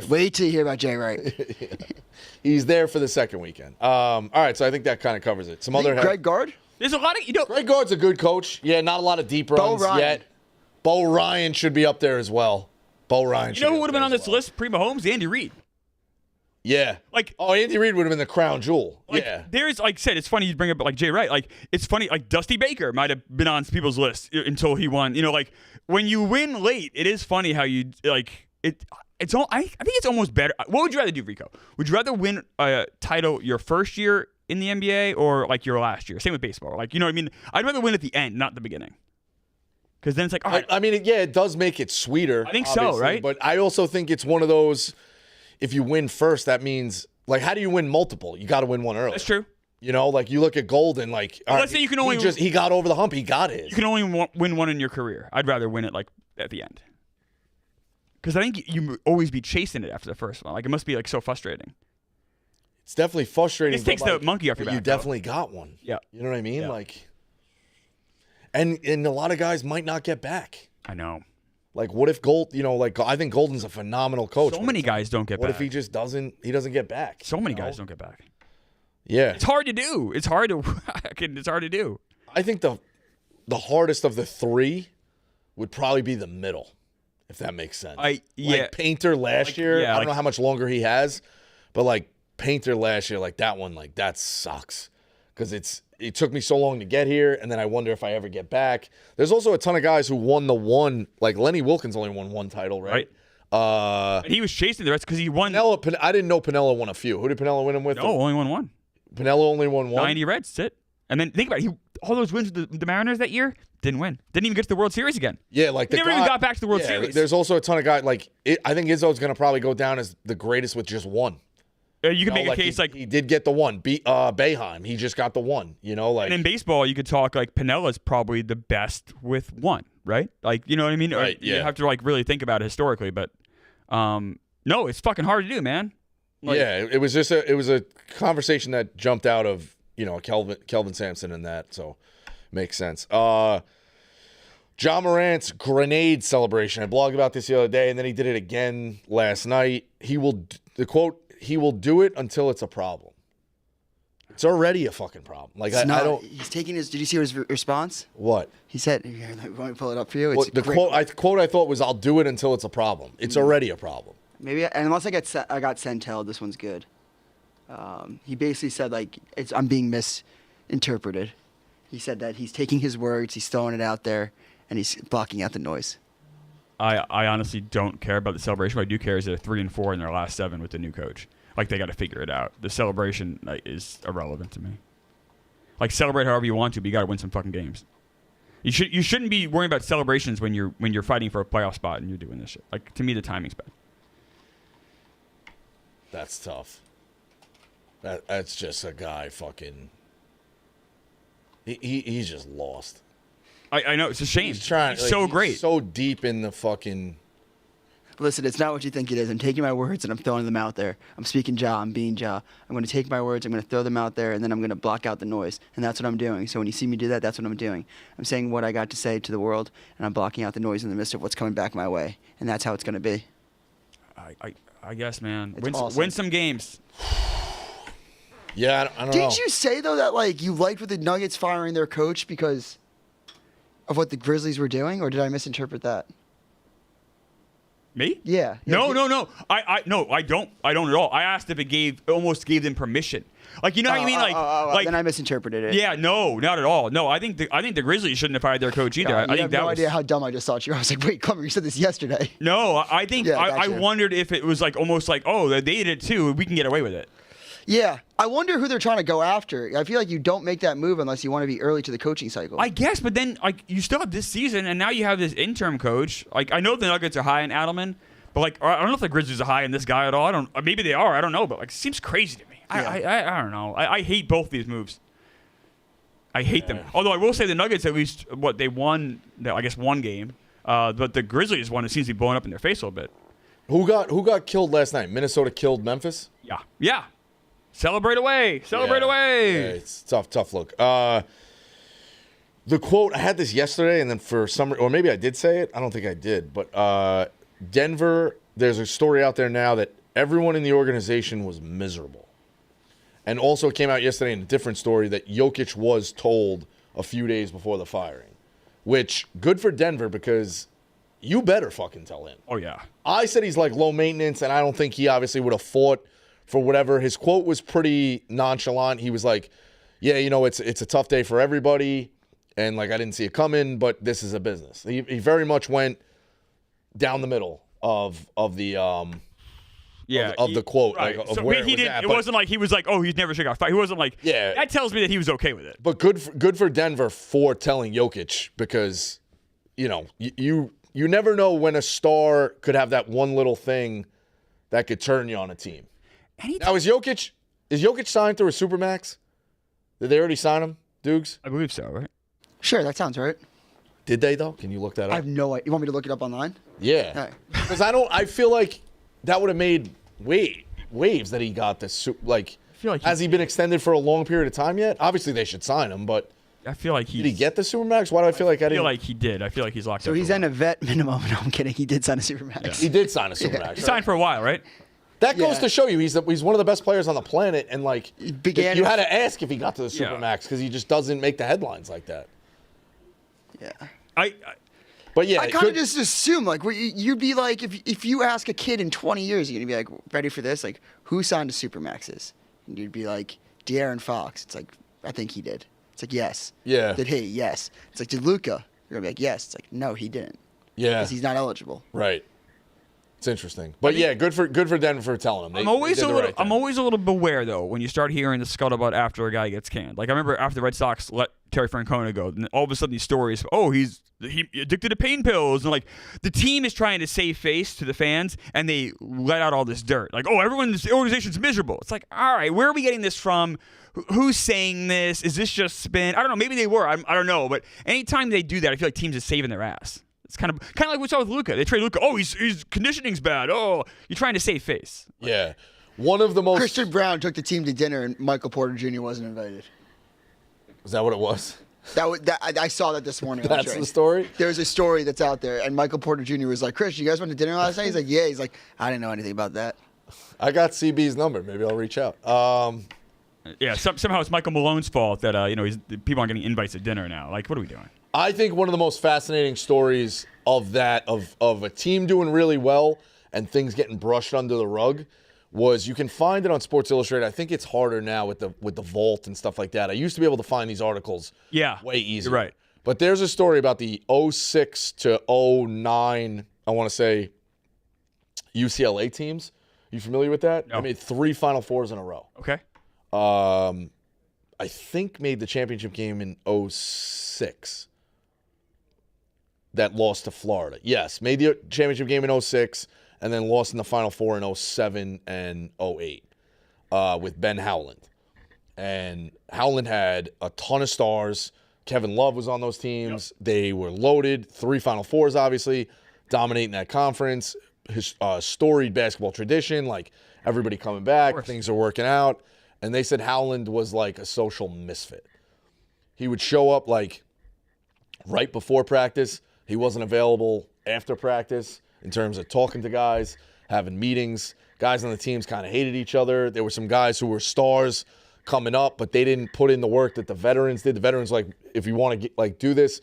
[SPEAKER 3] Wait till you hear about Jay Wright.
[SPEAKER 1] He's there for the second weekend. All right, so I think that kind of covers it.
[SPEAKER 3] Greg Gard?
[SPEAKER 2] There's a lot of
[SPEAKER 1] Greg Gard's a good coach. Yeah, not a lot of deep runs yet. Bo Ryan should be up there as well. Bo Ryan.
[SPEAKER 2] You know who would have been on this list? Pre-Mahomes, Andy Reid.
[SPEAKER 1] Yeah. Andy Reid would have been the crown jewel. Yeah.
[SPEAKER 2] There's, I said, it's funny you bring up Jay Wright. It's funny, Dusty Baker might have been on people's list until he won. When you win late, it is funny how you, it's all, I think it's almost better. What would you rather do, Rico? Would you rather win a title your first year in the NBA or your last year? Same with baseball. You know what I mean? I'd rather win at the end, not the beginning. Because then it's all right.
[SPEAKER 1] I mean, it does make it sweeter.
[SPEAKER 2] I think so, right?
[SPEAKER 1] But I also think it's one of those, if you win first, that means, how do you win multiple? You got to win one early.
[SPEAKER 2] That's true.
[SPEAKER 1] You look at Golden,
[SPEAKER 2] let's say you can only
[SPEAKER 1] he got over the hump. He got his.
[SPEAKER 2] You can only win one in your career. I'd rather win it at the end. Because I think you always be chasing it after the first one. It must be so frustrating.
[SPEAKER 1] It's definitely frustrating.
[SPEAKER 2] This takes the monkey off your back.
[SPEAKER 1] You definitely got one.
[SPEAKER 2] Yeah.
[SPEAKER 1] You know what I mean?
[SPEAKER 2] Yeah.
[SPEAKER 1] And a lot of guys might not get back.
[SPEAKER 2] I know.
[SPEAKER 1] Like, what if I think Golden's a phenomenal coach.
[SPEAKER 2] So many guys don't get back.
[SPEAKER 1] What if he just doesn't get back?
[SPEAKER 2] So many guys don't get back.
[SPEAKER 1] Yeah.
[SPEAKER 2] It's hard to do. It's hard to do.
[SPEAKER 1] I think the hardest of the three would probably be the middle, if that makes sense. Like Painter last year, I don't know how much longer he has, but like Painter last year, like that one, like that sucks. Because it took me so long to get here, and then I wonder if I ever get back. There's also a ton of guys who won the one. Like Lenny Wilkins only won one title, right?
[SPEAKER 2] And he was chasing the rest because he won.
[SPEAKER 1] I didn't know Pinella won a few. Who did Pinella win him with?
[SPEAKER 2] No, only won one.
[SPEAKER 1] Pinella only won one.
[SPEAKER 2] 90 Reds, that's it. And then think about it. All those wins with the Mariners that year, didn't win. Didn't even get to the World Series again.
[SPEAKER 1] Yeah, like
[SPEAKER 2] he never even got back to the World Series.
[SPEAKER 1] There's also a ton of guys. I think Izzo's going to probably go down as the greatest with just one.
[SPEAKER 2] You can make a case
[SPEAKER 1] he did get the one. Boeheim, he just got the one. And
[SPEAKER 2] in baseball, you could talk like Pinella's probably the best with one, right? Like, you know what I mean?
[SPEAKER 1] Right,
[SPEAKER 2] You have to like really think about it historically, but no, it's fucking hard to do, man.
[SPEAKER 1] It was just a conversation that jumped out of Kelvin Sampson and that, so makes sense. John Morant's grenade celebration. I blogged about this the other day, and then he did it again last night. He will do it until it's a problem. It's already a fucking problem. Like I don't.
[SPEAKER 3] He's taking his. Did you see his response?
[SPEAKER 1] What
[SPEAKER 3] he said? Want me to pull it up for you?
[SPEAKER 1] The quote I thought was, "I'll do it until it's a problem." It's already a problem.
[SPEAKER 3] Maybe, and unless I got Sentel, this one's good. He basically said like I'm being misinterpreted. He said that he's taking his words, he's throwing it out there, and he's blocking out the noise.
[SPEAKER 2] I honestly don't care about the celebration. What I do care is they're 3-4 in their last 7 with the new coach. Like, they got to figure it out. The celebration is irrelevant to me. Like, celebrate however you want to, but you got to win some fucking games. You shouldn't be worrying about celebrations when you're fighting for a playoff spot and you're doing this shit. Like, to me, the timing's bad.
[SPEAKER 1] That's tough. That's just a guy fucking. He's just lost.
[SPEAKER 2] I know, it's a shame.
[SPEAKER 1] He's trying.
[SPEAKER 2] He's so great.
[SPEAKER 1] So deep in the fucking.
[SPEAKER 3] Listen, it's not what you think it is. I'm taking my words and I'm throwing them out there. I'm speaking Ja. I'm being Ja. I'm going to take my words. I'm going to throw them out there, and then I'm going to block out the noise. And that's what I'm doing. So when you see me do that, that's what I'm doing. I'm saying what I got to say to the world, and I'm blocking out the noise in the midst of what's coming back my way. And that's how it's going to be.
[SPEAKER 2] I guess, man.
[SPEAKER 3] Awesome.
[SPEAKER 2] Win some games.
[SPEAKER 1] Yeah, I don't know.
[SPEAKER 3] Didn't you say, though, that you liked with the Nuggets firing their coach because of what the Grizzlies were doing, or did I misinterpret that?
[SPEAKER 2] Me?
[SPEAKER 3] Yeah.
[SPEAKER 2] No. I don't at all. I asked if it almost gave them permission. Like, you know how you mean?
[SPEAKER 3] Then I misinterpreted it.
[SPEAKER 2] Yeah, no, not at all. No, I think the Grizzlies shouldn't have fired their coach either.
[SPEAKER 3] I have no idea how dumb I just thought you were. I was like, wait, come here, you said this yesterday.
[SPEAKER 2] No, I think
[SPEAKER 3] Gotcha.
[SPEAKER 2] I wondered if it was almost like, oh, they did it too. We can get away with it.
[SPEAKER 3] Yeah. I wonder who they're trying to go after. I feel like you don't make that move unless you want to be early to the coaching cycle.
[SPEAKER 2] I guess, but then you still have this season, and now you have this interim coach. I know the Nuggets are high in Adelman, but I don't know if the Grizzlies are high in this guy at all. Maybe they are. I don't know, but it seems crazy to me.
[SPEAKER 3] Yeah.
[SPEAKER 2] I don't know. I hate both these moves. I hate them. Although I will say the Nuggets at least they won. I guess one game, but the Grizzlies one. It seems to be blowing up in their face a little bit.
[SPEAKER 1] Who got killed last night? Minnesota killed Memphis?
[SPEAKER 2] Yeah. Celebrate away. Yeah,
[SPEAKER 1] it's tough look. The quote, I had this yesterday, and then for some, or maybe I did say it. I don't think I did. But Denver, there's a story out there now that everyone in the organization was miserable. And also it came out yesterday in a different story that Jokic was told a few days before the firing. Which, good for Denver, because you better fucking tell him.
[SPEAKER 2] Oh, yeah.
[SPEAKER 1] I said he's low maintenance, and I don't think he obviously would have fought for whatever. His quote was pretty nonchalant. He was like, yeah, it's a tough day for everybody, and I didn't see it coming, but this is a business. He very much went down the middle of the the quote,
[SPEAKER 2] right.
[SPEAKER 1] of where it was at.
[SPEAKER 2] It wasn't like he was like, oh, he's never should got fired. He wasn't like,
[SPEAKER 1] yeah.
[SPEAKER 2] That tells me that he was okay with it.
[SPEAKER 1] But good for Denver for telling Jokic, because you never know when a star could have that one little thing that could turn you on a team. Now, is Jokic signed through a Supermax? Did they already sign him, Dukes?
[SPEAKER 2] I believe so, right?
[SPEAKER 3] Sure, that sounds right.
[SPEAKER 1] Did they, though? Can you look that up?
[SPEAKER 3] I have no idea. You want me to look it up online?
[SPEAKER 1] Yeah. Because I feel like that would have made waves that he got this. Has he been extended for a long period of time yet? Obviously, they should sign him, but
[SPEAKER 2] I feel like
[SPEAKER 1] Did he get the Supermax? Why do I feel like I didn't?
[SPEAKER 2] feel like he did. I feel like he's locked
[SPEAKER 3] So
[SPEAKER 2] up.
[SPEAKER 3] he's
[SPEAKER 2] for a
[SPEAKER 3] in a vet minimum. No, I'm kidding. He did sign a Supermax.
[SPEAKER 1] He did sign a Supermax.
[SPEAKER 2] while. He signed for a while, right?
[SPEAKER 1] That goes
[SPEAKER 3] Yeah.
[SPEAKER 1] to show you he's one of the best players on the planet, and like
[SPEAKER 3] began
[SPEAKER 1] you
[SPEAKER 3] his-
[SPEAKER 1] had to ask if he got to the
[SPEAKER 2] Yeah.
[SPEAKER 1] Supermax because he just doesn't make the headlines like that.
[SPEAKER 3] Yeah.
[SPEAKER 1] But yeah,
[SPEAKER 3] I
[SPEAKER 1] it
[SPEAKER 3] kind of
[SPEAKER 1] could-
[SPEAKER 3] just assume, like, you'd be like, if you ask a kid in 20 years, you're going to be like, ready for this? Like, who signed to Supermaxes? And you'd be like, De'Aaron Fox. It's like, I think he did. It's like, yes.
[SPEAKER 1] Yeah.
[SPEAKER 3] Did he? Yes. It's like, did Luka? You're going to be like, yes. It's like, no, he didn't.
[SPEAKER 1] yeah,
[SPEAKER 3] Because he's not eligible.
[SPEAKER 1] right. It's interesting, but yeah, good for Denver for telling him. They
[SPEAKER 2] I'm always
[SPEAKER 1] did
[SPEAKER 2] a
[SPEAKER 1] the
[SPEAKER 2] little.
[SPEAKER 1] right
[SPEAKER 2] I'm
[SPEAKER 1] thing.
[SPEAKER 2] always a little beware though when you start hearing the scuttlebutt after a guy gets canned. Like I remember after the Red Sox let Terry Francona go, and all of a sudden these stories. Oh, he addicted to pain pills, and like the team is trying to save face to the fans, and they let out all this dirt. Like, oh, everyone in this organization's miserable. It's like, all right, where are we getting this from? Who's saying this? Is this just spin? I don't know. Maybe they were. I don't know. But anytime they do that, I feel like teams are saving their ass. It's kind of like what we saw with Luka. They trade Luka. Oh, his conditioning's bad. Oh, you're trying to save face.
[SPEAKER 1] Yeah, one of the most.
[SPEAKER 3] Christian Brown took the team to dinner, and Michael Porter Jr. wasn't invited.
[SPEAKER 1] Was that what it was?
[SPEAKER 3] I saw that this morning.
[SPEAKER 1] That's the story.
[SPEAKER 3] There's a story that's out there, and Michael Porter Jr. was like, Chris, you guys went to dinner last night? He's like, yeah. He's like, I didn't know anything about that.
[SPEAKER 1] I got CB's number. Maybe I'll reach out.
[SPEAKER 2] Yeah, somehow it's Michael Malone's fault that people aren't getting invites to dinner now. Like, what are we doing?
[SPEAKER 1] I think one of the most fascinating stories of a team doing really well and things getting brushed under the rug was you can find it on Sports Illustrated. I think it's harder now with the vault and stuff like that. I used to be able to find these articles way easier.
[SPEAKER 2] You're right.
[SPEAKER 1] But there's a story about the 06 to 09, I want to say, UCLA teams. You familiar with that?
[SPEAKER 2] No.
[SPEAKER 1] I made 3 Final Fours in a row.
[SPEAKER 2] Okay.
[SPEAKER 1] I think made the championship game in 06. That lost to Florida. Yes, made the championship game in 06 and then lost in the Final Four in 07 and 08 with Ben Howland. And Howland had a ton of stars. Kevin Love was on those teams. Yep. They were loaded. 3 Final Fours, obviously, dominating that conference. His storied basketball tradition, like everybody coming back, things are working out. And they said Howland was like a social misfit. He would show up like right before practice. He wasn't available after practice in terms of talking to guys, having meetings. Guys on the teams kind of hated each other. There were some guys who were stars coming up, but they didn't put in the work that the veterans did. The veterans, like, if you want to do this,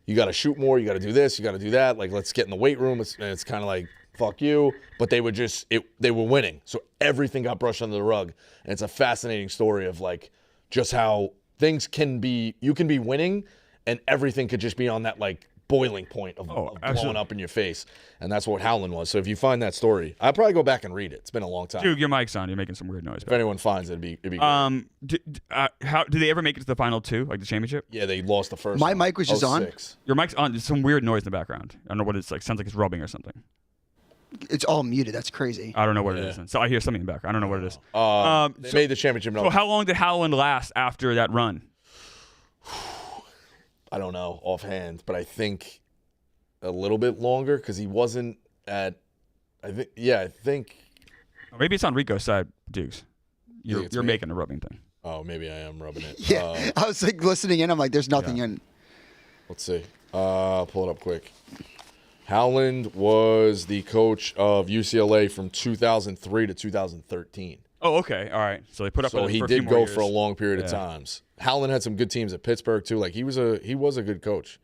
[SPEAKER 1] you got to shoot more. You got to do this. You got to do that. Like, let's get in the weight room. It's kind of like, fuck you. But they would they were winning. So everything got brushed under the rug. And it's a fascinating story of like just how things can be, you can be winning and everything could just be on that like boiling point of blowing up in your face. And that's what Howland was. So if you find that story, I'll probably go back and read it. It's been a long time.
[SPEAKER 2] Dude, your mic's on. You're making some weird noise.
[SPEAKER 1] If anyone finds it, it'd be great.
[SPEAKER 2] How did they ever make it to the final 2, like the championship?
[SPEAKER 1] Yeah, they lost the first
[SPEAKER 3] My
[SPEAKER 1] one.
[SPEAKER 3] mic was just on?
[SPEAKER 1] 06.
[SPEAKER 2] Your mic's on. There's some weird noise in the background. I don't know what it's like. Sounds like it's rubbing or something.
[SPEAKER 3] It's all muted. That's crazy.
[SPEAKER 2] I don't know what it is. So I hear something in the back. I don't know what it is.
[SPEAKER 1] They made the championship.
[SPEAKER 2] So how long did Howland last after that run?
[SPEAKER 1] I don't know offhand, but I think a little bit longer because he wasn't at. I think.
[SPEAKER 2] Or maybe it's on Rico's side, Dukes. You're
[SPEAKER 1] me?
[SPEAKER 2] making a rubbing thing.
[SPEAKER 1] Oh, maybe I am rubbing it.
[SPEAKER 3] Yeah. I was like listening in. I'm like, there's nothing in.
[SPEAKER 1] Let's see. I'll pull it up quick. Howland was the coach of UCLA from 2003 to 2013.
[SPEAKER 2] Oh, okay. All right. So they put up
[SPEAKER 1] So
[SPEAKER 2] with it
[SPEAKER 1] he
[SPEAKER 2] for a few
[SPEAKER 1] did
[SPEAKER 2] more
[SPEAKER 1] go
[SPEAKER 2] years.
[SPEAKER 1] for a long period of times. Howland had some good teams at Pittsburgh too. Like he was a good coach.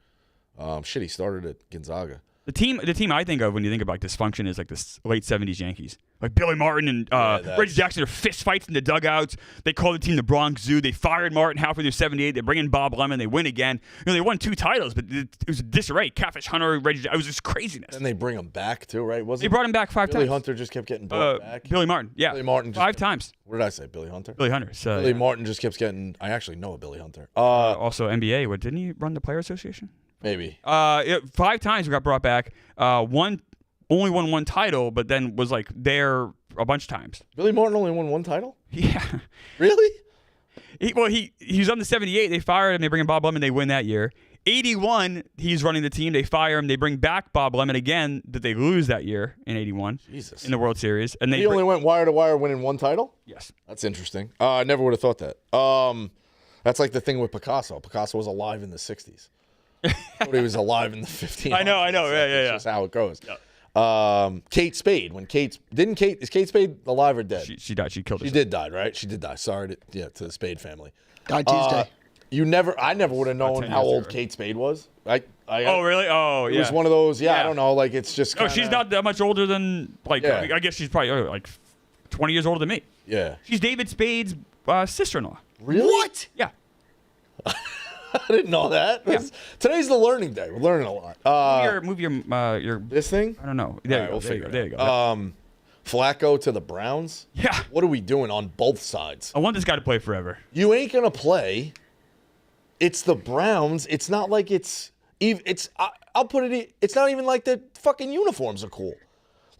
[SPEAKER 1] He started at Gonzaga.
[SPEAKER 2] The team I think of when you think about dysfunction is like the late 70s Yankees. Like Billy Martin and Reggie Jackson are fist fights in the dugouts. They call the team the Bronx Zoo. They fired Martin halfway through 78. They bring in Bob Lemon. They win again. They won 2 titles, but it was a disarray. Catfish Hunter, Reggie Jackson. It was just craziness.
[SPEAKER 1] And they bring him back too, right?
[SPEAKER 2] They brought him back 5
[SPEAKER 1] Billy
[SPEAKER 2] times.
[SPEAKER 1] Hunter just kept getting brought back.
[SPEAKER 2] Billy Martin, yeah.
[SPEAKER 1] Billy Martin
[SPEAKER 2] 5 times.
[SPEAKER 1] What did I say? Billy Hunter?
[SPEAKER 2] Billy Hunter. So,
[SPEAKER 1] Billy Martin just kept getting. I actually know a Billy Hunter.
[SPEAKER 2] Also NBA. What didn't he run the Player Association?
[SPEAKER 1] Maybe.
[SPEAKER 2] 5 times we got brought back. Only won 1 title, but then was like there a bunch of times.
[SPEAKER 1] Billy Martin only won 1 title?
[SPEAKER 2] Yeah.
[SPEAKER 1] Really?
[SPEAKER 2] He was on the 78. They fired him. They bring in Bob Lemon. They win that year. 81, he's running the team. They fire him. They bring back Bob Lemon again. That they lose that year in 81.
[SPEAKER 1] Jesus.
[SPEAKER 2] In the World Series. And
[SPEAKER 1] only went wire to wire winning 1 title?
[SPEAKER 2] Yes.
[SPEAKER 1] That's interesting. I never would have thought that. That's like the thing with Picasso. Picasso was alive in the 60s. But he was alive in the 1500s.
[SPEAKER 2] I know.
[SPEAKER 1] That's just how it goes. Kate Spade. Is Kate Spade alive or dead?
[SPEAKER 2] She died. She killed herself.
[SPEAKER 1] She did die, right? She did die. Sorry to the Spade family.
[SPEAKER 3] Died Tuesday.
[SPEAKER 1] I never would have known how old Kate Spade was.
[SPEAKER 2] Oh, really? Oh, yeah.
[SPEAKER 1] It was one of those, I don't know, like it's just kinda,
[SPEAKER 2] she's not that much older than, like, I guess she's probably, like, 20 years older than me.
[SPEAKER 1] Yeah.
[SPEAKER 2] She's David Spade's sister-in-law.
[SPEAKER 1] Really?
[SPEAKER 3] What?
[SPEAKER 2] Yeah.
[SPEAKER 1] I didn't know that.
[SPEAKER 2] Yeah.
[SPEAKER 1] Today's the learning day. We're learning a lot.
[SPEAKER 2] Move your
[SPEAKER 1] This thing?
[SPEAKER 2] I don't know. There you go. There you go.
[SPEAKER 1] Flacco to the Browns?
[SPEAKER 2] Yeah.
[SPEAKER 1] What are we doing on both sides?
[SPEAKER 2] I want this guy to play forever.
[SPEAKER 1] You ain't going to play. It's the Browns. It's not like I'll put it, it's not even like the fucking uniforms are cool.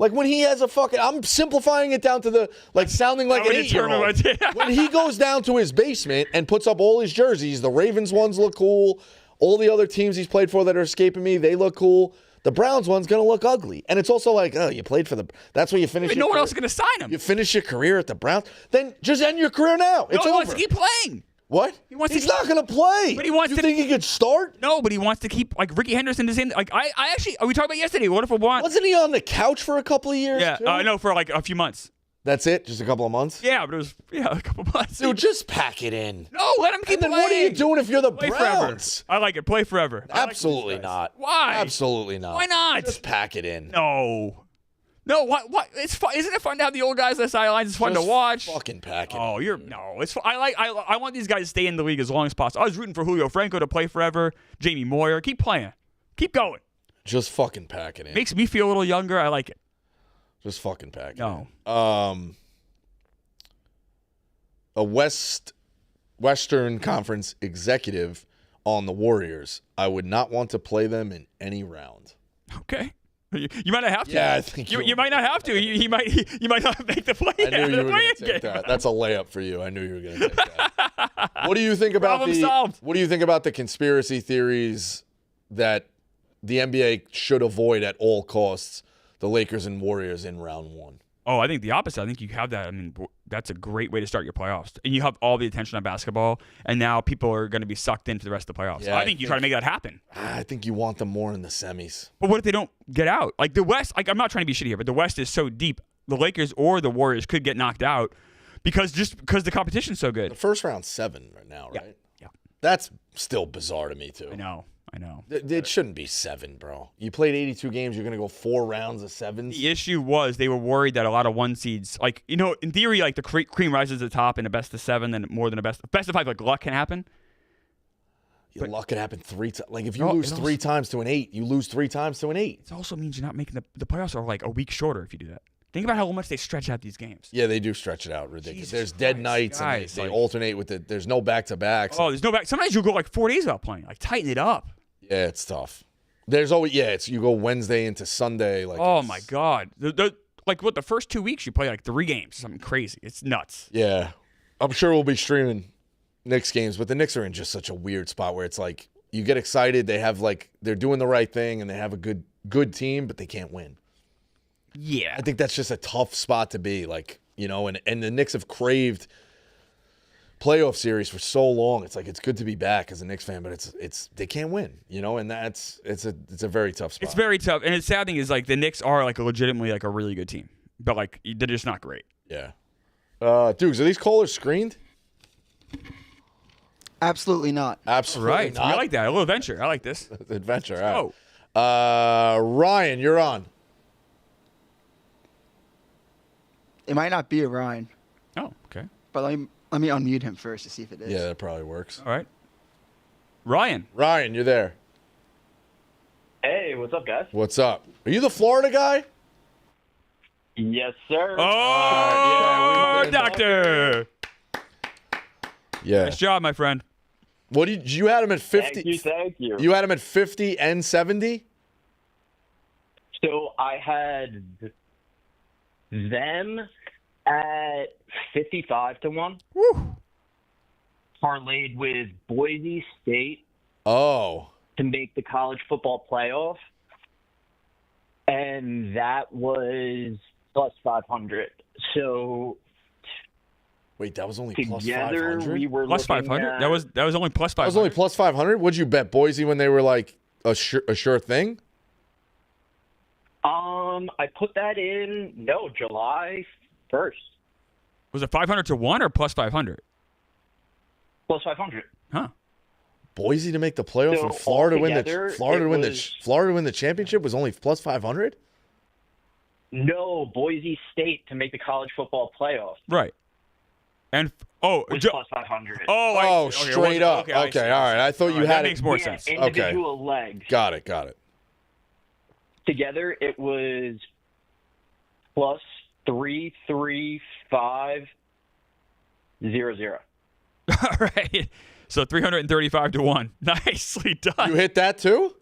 [SPEAKER 1] Like when he has I'm simplifying it down to the, like sounding like an 8-year-old. When he goes down to his basement and puts up all his jerseys, the Ravens ones look cool. All the other teams he's played for that are escaping me, they look cool. The Browns one's going to look ugly. And it's also like, you played for that's where you finish your
[SPEAKER 2] no one
[SPEAKER 1] career.
[SPEAKER 2] else is going to sign him.
[SPEAKER 1] You finish your career at the Browns, then just end your career now. It's over.
[SPEAKER 2] He wants to keep playing.
[SPEAKER 1] What? He's not going to play.
[SPEAKER 2] But he wants
[SPEAKER 1] you
[SPEAKER 2] to.
[SPEAKER 1] think he could start?
[SPEAKER 2] No, but he wants to keep, like, Ricky Henderson the same. Like, I actually, we talked about yesterday. What if
[SPEAKER 1] Wasn't he on the couch for a couple of years?
[SPEAKER 2] Yeah, I know, for like a few months.
[SPEAKER 1] That's it? Just a couple of months?
[SPEAKER 2] Yeah, but it was, a couple months.
[SPEAKER 1] Dude, just pack it in.
[SPEAKER 2] No, let him keep
[SPEAKER 1] and then
[SPEAKER 2] playing.
[SPEAKER 1] What are you doing if you're the
[SPEAKER 2] Play
[SPEAKER 1] Browns?
[SPEAKER 2] Forever. I like it. Play forever.
[SPEAKER 1] Absolutely not.
[SPEAKER 2] Why?
[SPEAKER 1] Absolutely not.
[SPEAKER 2] Why not?
[SPEAKER 1] Just pack it in.
[SPEAKER 2] No, what? It's fun. Isn't it fun to have the old guys on the sidelines? It's fun to watch.
[SPEAKER 1] Fucking pack it.
[SPEAKER 2] Oh, it's fun. I want these guys to stay in the league as long as possible. I was rooting for Julio Franco to play forever. Jamie Moyer, keep playing, keep going.
[SPEAKER 1] Just fucking pack it in.
[SPEAKER 2] Makes me feel a little younger. I like it.
[SPEAKER 1] Just fucking pack it
[SPEAKER 2] in.
[SPEAKER 1] A Western Conference executive on the Warriors. I would not want to play them in any round.
[SPEAKER 2] Okay. You might not have to.
[SPEAKER 1] Yeah, I think
[SPEAKER 2] you might not have to. You might not make the play.
[SPEAKER 1] I knew you were going to take that. That's a layup for you. I knew you were going to take that. What do you think about What do you think about the conspiracy theories that the NBA should avoid at all costs the Lakers and Warriors in round one?
[SPEAKER 2] Oh, I think the opposite. I think you have that. I mean, that's a great way to start your playoffs. And you have all the attention on basketball, and now people are going to be sucked into the rest of the playoffs. Yeah, I think you try to make that happen.
[SPEAKER 1] I think you want them more in the semis.
[SPEAKER 2] But what if they don't get out? Like the West, I'm not trying to be shitty here, but the West is so deep. The Lakers or the Warriors could get knocked out because the competition's so good.
[SPEAKER 1] The first round's 7 right now, right?
[SPEAKER 2] Yeah.
[SPEAKER 1] That's still bizarre to me, too.
[SPEAKER 2] I know.
[SPEAKER 1] It shouldn't be 7, bro. You played 82 games. You're going to go 4 rounds of 7s.
[SPEAKER 2] The issue was they were worried that a lot of 1 seeds, like, in theory, like the cream rises to the top in a best of 7, then more than a best of 5, like luck can happen.
[SPEAKER 1] Luck can happen 3 times. Like if you lose 3 times to an 8, you lose 3 times to an 8.
[SPEAKER 2] It also means you're not making the playoffs are like a week shorter if you do that. Think about how much they stretch out these games.
[SPEAKER 1] Yeah, they do stretch it out ridiculous. There's dead nights,
[SPEAKER 2] guys,
[SPEAKER 1] and they alternate with it. There's no back-to-backs.
[SPEAKER 2] Oh, there's no back. Sometimes you'll go like 4 days without playing. Like tighten it up.
[SPEAKER 1] Yeah, it's tough. There's always you go Wednesday into Sunday. Like
[SPEAKER 2] oh my god, the first 2 weeks you play like 3 games, something crazy. It's nuts.
[SPEAKER 1] Yeah, I'm sure we'll be streaming Knicks games, but the Knicks are in just such a weird spot where it's like you get excited. They have they're doing the right thing and they have a good team, but they can't win.
[SPEAKER 2] Yeah,
[SPEAKER 1] I think that's just a tough spot to be. And the Knicks have craved playoff series for so long. It's like it's good to be back as a Knicks fan, but it's they can't win, and it's a very tough spot.
[SPEAKER 2] It's very tough, and the sad thing is like the Knicks are like legitimately like a really good team, but like they're just not great.
[SPEAKER 1] Yeah, Dukes, are these callers screened?
[SPEAKER 3] Absolutely not.
[SPEAKER 1] Absolutely
[SPEAKER 2] right.
[SPEAKER 1] not.
[SPEAKER 2] I like that. A little adventure. I like this.
[SPEAKER 1] Adventure. All right. Ryan, you're on.
[SPEAKER 3] It might not be a Ryan.
[SPEAKER 2] Oh, okay.
[SPEAKER 3] But let me unmute him first to see if it is.
[SPEAKER 1] Yeah, that probably works.
[SPEAKER 2] All right. Ryan,
[SPEAKER 1] you're there.
[SPEAKER 4] Hey, what's up, guys?
[SPEAKER 1] What's up? Are you the Florida guy?
[SPEAKER 4] Yes, sir.
[SPEAKER 2] Oh,
[SPEAKER 1] yeah,
[SPEAKER 2] doctor.
[SPEAKER 1] Yeah.
[SPEAKER 2] Nice job, my friend.
[SPEAKER 1] What did you had him at 50?
[SPEAKER 4] Thank you.
[SPEAKER 1] You had him at 50 and 70?
[SPEAKER 4] So I had them at 55-1.
[SPEAKER 2] Woo.
[SPEAKER 4] Parlayed with Boise State
[SPEAKER 1] Oh.
[SPEAKER 4] to make the college football playoff. And that was plus 500. So
[SPEAKER 1] Wait, that was only plus
[SPEAKER 4] Together,
[SPEAKER 1] 500?
[SPEAKER 4] we were
[SPEAKER 2] Plus
[SPEAKER 4] looking
[SPEAKER 2] 500?
[SPEAKER 4] at-
[SPEAKER 2] That was only plus 500.
[SPEAKER 1] That was only plus 500? Would you bet Boise when they were like a sure thing?
[SPEAKER 4] I put that in, July 1st.
[SPEAKER 2] Was it 500 to 1 or plus 500?
[SPEAKER 4] Plus 500.
[SPEAKER 2] Huh.
[SPEAKER 1] Boise to make the playoff
[SPEAKER 4] So
[SPEAKER 1] and Florida to win
[SPEAKER 4] altogether,
[SPEAKER 1] Florida to win the championship was only plus 500?
[SPEAKER 4] No, Boise State to make the college football playoff
[SPEAKER 2] Right. And
[SPEAKER 4] was plus 500.
[SPEAKER 1] Oh,
[SPEAKER 2] okay,
[SPEAKER 1] straight up.
[SPEAKER 2] I see.
[SPEAKER 1] Okay, all right. I thought you
[SPEAKER 2] Right,
[SPEAKER 1] had
[SPEAKER 2] that
[SPEAKER 1] it.
[SPEAKER 2] makes more
[SPEAKER 4] Yeah,
[SPEAKER 2] sense.
[SPEAKER 4] individual legs.
[SPEAKER 1] Got it.
[SPEAKER 4] Together, it was plus 33500.
[SPEAKER 2] All right. So 335 to 1. Nicely done.
[SPEAKER 1] You hit that too?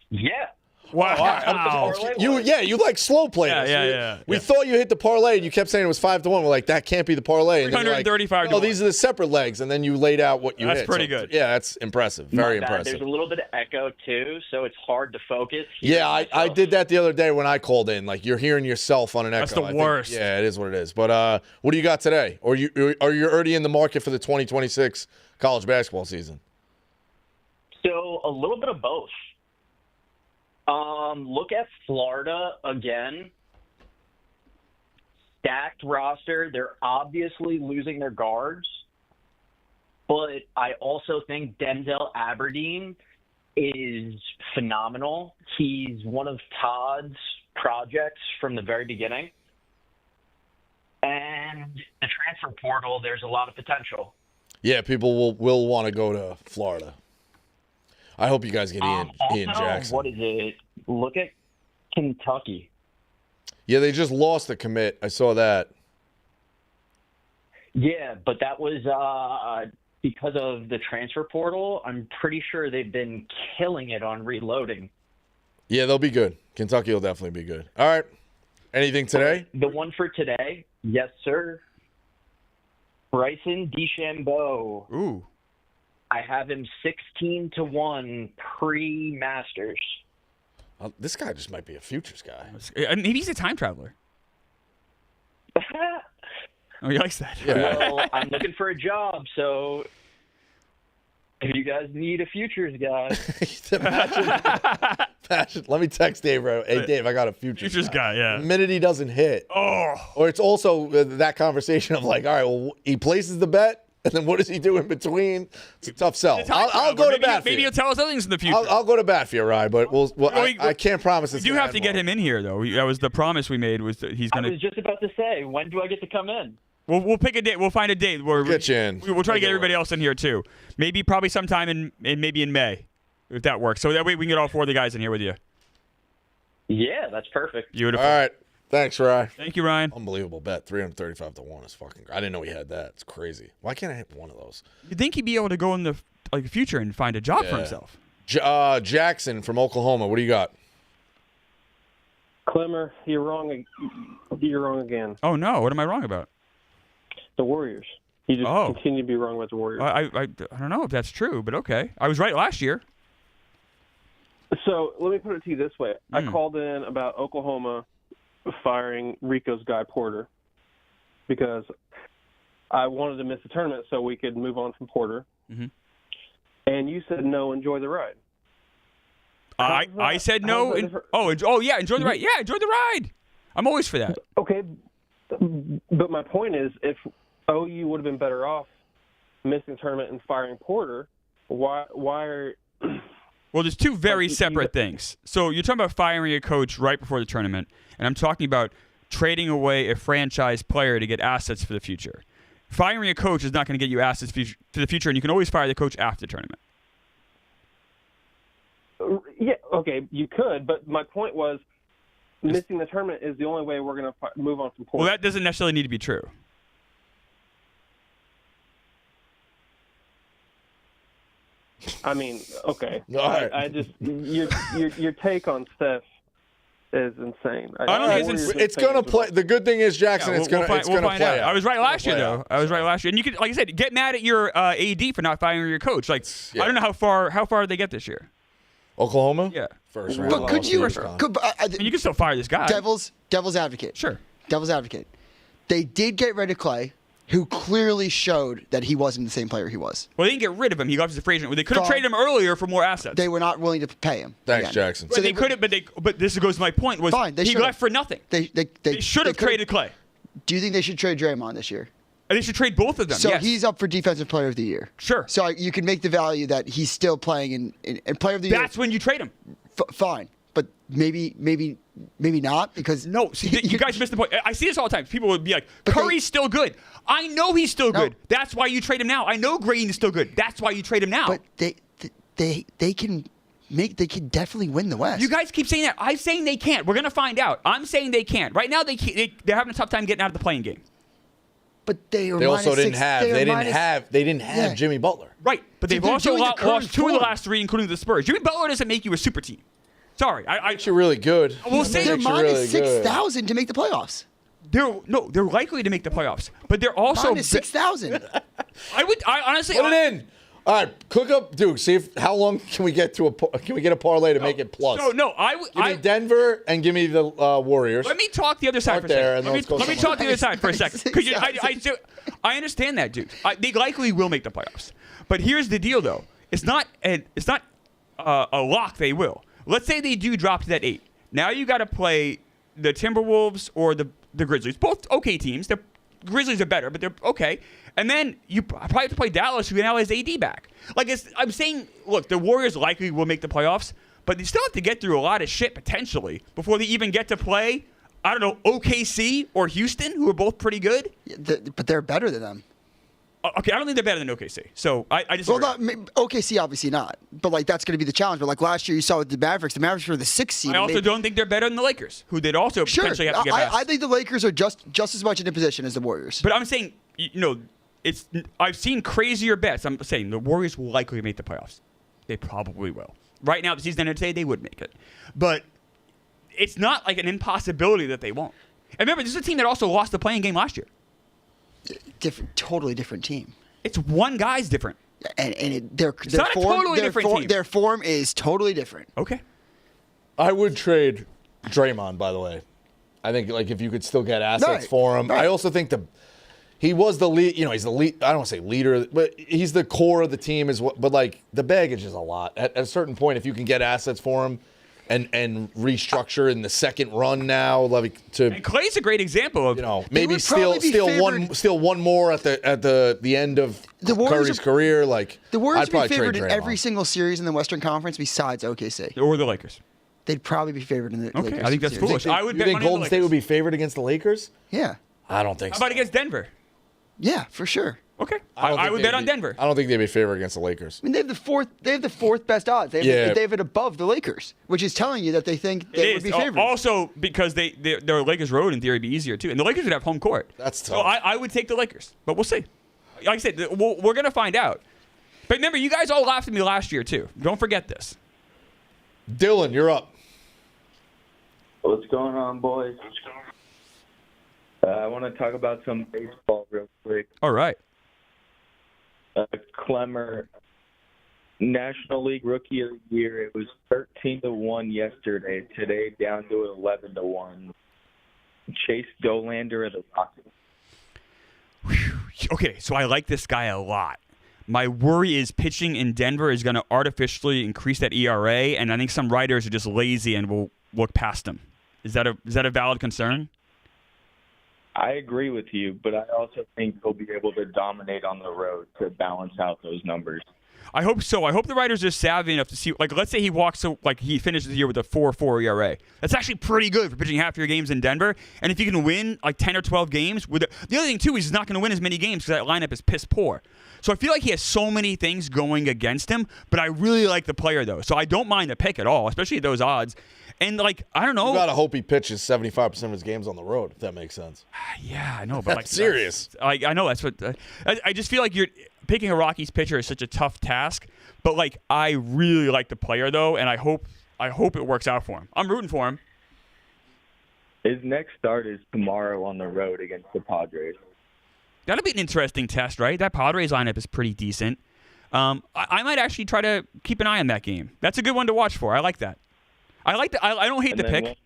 [SPEAKER 4] Yeah.
[SPEAKER 2] Wow.
[SPEAKER 4] Parlay was.
[SPEAKER 1] You like slow played us.
[SPEAKER 2] Yeah.
[SPEAKER 1] We thought you hit the parlay, and you kept saying it was 5 to 1. We're like, that can't be the parlay. And then you're like,
[SPEAKER 2] 335 to
[SPEAKER 1] oh,
[SPEAKER 2] 1.
[SPEAKER 1] these are the separate legs, and then you laid out what you
[SPEAKER 2] That's
[SPEAKER 1] hit.
[SPEAKER 2] pretty good.
[SPEAKER 1] Yeah, that's impressive. Very
[SPEAKER 4] My bad.
[SPEAKER 1] impressive.
[SPEAKER 4] There's a little bit of echo too, so it's hard to focus.
[SPEAKER 1] Yeah, I did that the other day when I called in. Like, you're hearing yourself on an echo.
[SPEAKER 2] That's the
[SPEAKER 1] I think-
[SPEAKER 2] worst.
[SPEAKER 1] Yeah, it is what it is. But what do you got today? Or are you already in the market for the 2026 college basketball season?
[SPEAKER 4] So a little bit of both. Look at Florida again. Stacked roster. They're obviously losing their guards. But I also think Denzel Aberdeen is phenomenal. He's one of Todd's projects from the very beginning. And the transfer portal, there's a lot of potential.
[SPEAKER 1] Yeah, people will want to go to Florida. I hope you guys get Ian
[SPEAKER 4] Also,
[SPEAKER 1] Jackson.
[SPEAKER 4] what is it? Look at Kentucky.
[SPEAKER 1] Yeah, they just lost the commit. I saw that.
[SPEAKER 4] Yeah, but that was because of the transfer portal. I'm pretty sure they've been killing it on reloading.
[SPEAKER 1] Yeah, they'll be good. Kentucky will definitely be good. All right. Anything today?
[SPEAKER 4] The one for today, yes, sir. Bryson DeChambeau.
[SPEAKER 2] Ooh.
[SPEAKER 4] I have him 16 to 1 pre-Masters.
[SPEAKER 1] This guy just might be a futures guy.
[SPEAKER 2] Maybe he's a time traveler. Oh, he likes that.
[SPEAKER 1] Yeah.
[SPEAKER 4] Well, I'm looking for a job, so if you guys need a futures guy,
[SPEAKER 1] Imagine. Let me text Dave. Hey, Dave, I got a futures
[SPEAKER 2] guy, yeah.
[SPEAKER 1] The minute he doesn't hit.
[SPEAKER 2] Oh.
[SPEAKER 1] Or it's also that conversation of like, all right, well, he places the bet, and then what does he do in between? It's a tough sell. I'll go to bat for
[SPEAKER 2] Maybe
[SPEAKER 1] you.
[SPEAKER 2] he'll tell us other things in the future.
[SPEAKER 1] I'll go to bat for you, Ryan, but I can't promise it's
[SPEAKER 2] You
[SPEAKER 1] gonna
[SPEAKER 2] have to
[SPEAKER 1] happen
[SPEAKER 2] get
[SPEAKER 1] tomorrow.
[SPEAKER 2] him in here, though. That was the promise we made. Was that he's
[SPEAKER 4] I
[SPEAKER 2] going
[SPEAKER 4] was
[SPEAKER 2] to.
[SPEAKER 4] just about to say, when do I get to come in?
[SPEAKER 2] We'll pick a date. We'll find a date. Where
[SPEAKER 1] Get you in.
[SPEAKER 2] We'll try to get everybody else in here too. Probably sometime in May, if that works. So that way we can get all 4 of the guys in here with you.
[SPEAKER 4] Yeah, that's perfect.
[SPEAKER 2] Beautiful.
[SPEAKER 1] All right. Thanks, Ryan.
[SPEAKER 2] Thank you, Ryan.
[SPEAKER 1] Unbelievable bet. 335 to 1 is fucking great. I didn't know he had that. It's crazy. Why can't I hit one of those?
[SPEAKER 2] You'd think he'd be able to go in the future and find a job for himself.
[SPEAKER 1] Jackson from Oklahoma. What do you got?
[SPEAKER 5] Clemmer, you're wrong. You're wrong again.
[SPEAKER 2] Oh no! What am I wrong about?
[SPEAKER 5] The Warriors. You just continue to be wrong about the Warriors.
[SPEAKER 2] I don't know if that's true, but okay. I was right last year.
[SPEAKER 5] So let me put it to you this way. I called in about Oklahoma firing Rico's guy Porter because I wanted to miss the tournament so we could move on from Porter.
[SPEAKER 2] Mm-hmm.
[SPEAKER 5] And you said no, enjoy the ride.
[SPEAKER 2] I said no. Yeah, enjoy the ride. Yeah, enjoy the ride. I'm always for that.
[SPEAKER 5] Okay, but my point is, if OU would have been better off missing the tournament and firing Porter, why are...
[SPEAKER 2] Well, there's two very separate things. So you're talking about firing a coach right before the tournament, and I'm talking about trading away a franchise player to get assets for the future. Firing a coach is not going to get you assets for the future, and you can always fire the coach after the tournament.
[SPEAKER 5] Yeah, okay, you could, but my point was missing the tournament is the only way we're going to move on from Porter.
[SPEAKER 2] Well, that doesn't necessarily need to be true.
[SPEAKER 5] I mean, okay.
[SPEAKER 1] All right.
[SPEAKER 5] I just your take on Steph is insane.
[SPEAKER 1] It's gonna play. The good thing is, Jackson, it's gonna play out.
[SPEAKER 2] I was right last year, though. I was right last year, and you could, like I said, get mad at your AD for not firing your coach. Like, I don't know how far did they get this year.
[SPEAKER 1] Oklahoma?
[SPEAKER 2] Yeah.
[SPEAKER 1] First round.
[SPEAKER 3] But you can still fire this guy.
[SPEAKER 2] Sure.
[SPEAKER 3] Devil's advocate. They did get rid of Clay, who clearly showed that he wasn't the same player he was.
[SPEAKER 2] Well, they didn't get rid of him. He left as a free agent. They could have
[SPEAKER 3] Fine.
[SPEAKER 2] traded him earlier for more assets.
[SPEAKER 3] They were not willing to pay him.
[SPEAKER 1] Thanks,
[SPEAKER 3] again.
[SPEAKER 1] Jackson.
[SPEAKER 2] So they could have, but this goes to my point. Was
[SPEAKER 3] Fine, they
[SPEAKER 2] he
[SPEAKER 3] should've.
[SPEAKER 2] left for nothing?
[SPEAKER 3] They
[SPEAKER 2] should have traded Clay.
[SPEAKER 3] Do you think they should trade Draymond this year?
[SPEAKER 2] And they should trade both of them.
[SPEAKER 3] So
[SPEAKER 2] yes.
[SPEAKER 3] he's up for Defensive Player of the Year.
[SPEAKER 2] Sure.
[SPEAKER 3] So you can make the value that he's still playing in Player of the Year.
[SPEAKER 2] That's when you trade him.
[SPEAKER 3] Fine, but maybe not because
[SPEAKER 2] No, see, you guys missed the point. I see this all the time. People would be like,
[SPEAKER 3] But
[SPEAKER 2] Curry's still good. I know he's still
[SPEAKER 3] No.
[SPEAKER 2] good. That's why you trade him now. I know Green is still good. That's why you trade him now.
[SPEAKER 3] But they can definitely win the West.
[SPEAKER 2] You guys keep saying that. I'm saying they can't. We're gonna find out. I'm saying they can't. Right now, they're having a tough time getting out of the playing game.
[SPEAKER 3] But they
[SPEAKER 1] also didn't have Jimmy Butler.
[SPEAKER 2] Right, but they've
[SPEAKER 3] they're
[SPEAKER 2] also
[SPEAKER 3] doing the
[SPEAKER 2] lost
[SPEAKER 3] current
[SPEAKER 2] 2 of the
[SPEAKER 3] form.
[SPEAKER 2] last 3, including the Spurs. Jimmy Butler doesn't make you a super team. Sorry,
[SPEAKER 1] Makes you really good.
[SPEAKER 2] We'll say
[SPEAKER 3] They're
[SPEAKER 1] Makes you
[SPEAKER 3] minus
[SPEAKER 1] really good.
[SPEAKER 3] 6,000 to make the playoffs.
[SPEAKER 2] they're likely to make the playoffs, but they're also
[SPEAKER 3] Minus 6,000.
[SPEAKER 2] I honestly
[SPEAKER 1] Put it in. All right, cook up, Duke. See how long can we get a parlay to make it plus?
[SPEAKER 2] No,
[SPEAKER 1] Give me Denver and give me the Warriors.
[SPEAKER 2] Let me talk the other side
[SPEAKER 1] Start
[SPEAKER 2] for a
[SPEAKER 1] there,
[SPEAKER 2] second.
[SPEAKER 1] and let's go
[SPEAKER 2] Let me
[SPEAKER 1] somewhere
[SPEAKER 2] talk the other side for a second. Because I understand that, dude. They likely will make the playoffs. But here's the deal, though. It's not a lock they will. Let's say they do drop to that 8. Now you got to play the Timberwolves or the Grizzlies. Both okay teams. The Grizzlies are better, but they're okay. And then you probably have to play Dallas, who now has AD back. I'm saying, look, the Warriors likely will make the playoffs, but they still have to get through a lot of shit potentially before they even get to play, I don't know, OKC or Houston, who are both pretty good.
[SPEAKER 3] But they're better than them.
[SPEAKER 2] Okay, I don't think they're better than OKC. So I disagree.
[SPEAKER 3] Well, OKC obviously not. But that's going to be the challenge. But last year you saw with the Mavericks were the 6th seed.
[SPEAKER 2] I also don't think they're better than the Lakers, who they'd also
[SPEAKER 3] Sure,
[SPEAKER 2] potentially have to get past.
[SPEAKER 3] I think the Lakers are just as much in a position as the Warriors.
[SPEAKER 2] But I'm saying, I've seen crazier bets. I'm saying the Warriors will likely make the playoffs. They probably will. Right now, the season ended today, they would make it. But it's not like an impossibility that they won't. And remember, this is a team that also lost the playing game last year.
[SPEAKER 3] Totally different team.
[SPEAKER 2] It's one guy's different.
[SPEAKER 3] And their
[SPEAKER 2] not a
[SPEAKER 3] form,
[SPEAKER 2] totally different team.
[SPEAKER 3] Their form is totally different.
[SPEAKER 2] Okay.
[SPEAKER 1] I would trade Draymond, by the way. I think if you could still get assets for him.
[SPEAKER 3] Right.
[SPEAKER 1] I also think he was the lead. He's the lead. I don't want to say leader, but he's the core of the team. But the baggage is a lot. At a certain point, if you can get assets for him and restructure in the second run now,
[SPEAKER 2] And Clay's a great example of
[SPEAKER 1] maybe
[SPEAKER 3] would probably be
[SPEAKER 1] steal one more at the end of Curry's career.
[SPEAKER 3] The Warriors
[SPEAKER 1] I'd
[SPEAKER 3] would
[SPEAKER 1] probably
[SPEAKER 3] be favored
[SPEAKER 1] trade
[SPEAKER 3] in
[SPEAKER 1] Draymond.
[SPEAKER 3] every single series in the Western Conference besides OKC.
[SPEAKER 2] or the Lakers.
[SPEAKER 3] They'd probably be favored in the
[SPEAKER 2] Okay,
[SPEAKER 3] Lakers
[SPEAKER 2] I think that's
[SPEAKER 3] series.
[SPEAKER 2] foolish. I would
[SPEAKER 1] You
[SPEAKER 2] bet
[SPEAKER 1] think
[SPEAKER 2] money on the
[SPEAKER 1] Golden State
[SPEAKER 2] Lakers.
[SPEAKER 1] would be favored against the Lakers?
[SPEAKER 3] Yeah,
[SPEAKER 1] I don't think
[SPEAKER 2] How
[SPEAKER 1] so.
[SPEAKER 2] about against Denver?
[SPEAKER 3] yeah, for sure.
[SPEAKER 2] Okay.
[SPEAKER 1] don't
[SPEAKER 2] I
[SPEAKER 1] think
[SPEAKER 2] would
[SPEAKER 1] they'd
[SPEAKER 2] bet on
[SPEAKER 1] be-
[SPEAKER 2] Denver.
[SPEAKER 1] I don't think they'd be favored against the Lakers.
[SPEAKER 3] I mean, they have the fourth best odds. They have it above the Lakers, which is telling you that they think they
[SPEAKER 2] It
[SPEAKER 3] would
[SPEAKER 2] is.
[SPEAKER 3] be favored.
[SPEAKER 2] Also, because their Lakers road in theory would be easier too, and the Lakers would have home court.
[SPEAKER 1] That's
[SPEAKER 2] So
[SPEAKER 1] tough.
[SPEAKER 2] I would take the Lakers, but we'll see. Like I said, we're gonna find out. But remember, you guys all laughed at me last year too. Don't forget this.
[SPEAKER 1] Dylan, you're up.
[SPEAKER 6] What's going on, boys? I want to talk about some baseball real quick.
[SPEAKER 2] All right.
[SPEAKER 6] Clemmer, National League Rookie of the Year. It was 13-1 yesterday. Today, down to 11-1. Chase Dolander of the Rockies.
[SPEAKER 2] Okay, so I like this guy a lot. My worry is pitching in Denver is going to artificially increase that ERA, and I think some writers are just lazy and will look past him. Is that a valid concern?
[SPEAKER 6] I agree with you, but I also think he'll be able to dominate on the road to balance out those numbers.
[SPEAKER 2] I hope so. I hope the writers are savvy enough to see, let's say he finishes the year with a 4.4 ERA. That's actually pretty good for pitching half your games in Denver. And if you can win 10 or 12 games, the other thing too is he's not going to win as many games because that lineup is piss poor. So I feel like he has so many things going against him, but I really like the player though. So I don't mind the pick at all, especially at those odds. And I don't know.
[SPEAKER 1] You gotta hope he pitches 75% of his games on the road, if that makes sense.
[SPEAKER 2] Yeah, I know, but
[SPEAKER 1] That's serious.
[SPEAKER 2] I know that's what. I just feel like you're picking a Rockies pitcher is such a tough task. But I really like the player though, and I hope it works out for him. I'm rooting for him.
[SPEAKER 6] His next start is tomorrow on the road against the Padres.
[SPEAKER 2] That'll be an interesting test, right? That Padres lineup is pretty decent. I might actually try to keep an eye on that game. That's a good one to watch for. I like that. I don't hate
[SPEAKER 6] And
[SPEAKER 2] the
[SPEAKER 6] then
[SPEAKER 2] pick.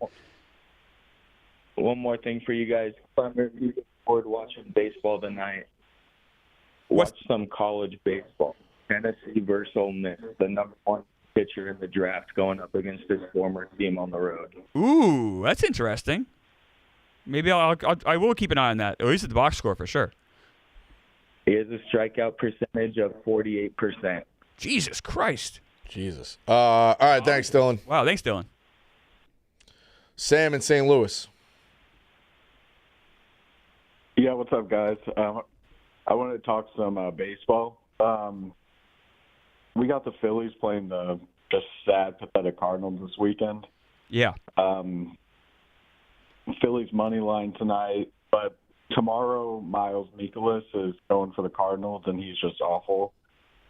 [SPEAKER 6] one more thing for you guys. Clemmer, forward to watching baseball tonight. Watch some college baseball. Tennessee versus Ole Miss, the number 1 pitcher in the draft going up against his former team on the road.
[SPEAKER 2] Ooh, that's interesting. Maybe I will keep an eye on that, at least at the box score for sure.
[SPEAKER 6] He has a strikeout percentage of 48%.
[SPEAKER 2] Jesus Christ.
[SPEAKER 1] Jesus. All right, thanks, Dylan.
[SPEAKER 2] Wow, thanks, Dylan.
[SPEAKER 1] Sam in St. Louis.
[SPEAKER 7] Yeah, what's up, guys? I wanted to talk some baseball. We got the Phillies playing the sad, pathetic Cardinals this weekend.
[SPEAKER 2] Yeah.
[SPEAKER 7] Phillies money line tonight, but tomorrow Miles Mikolas is going for the Cardinals, and he's just awful.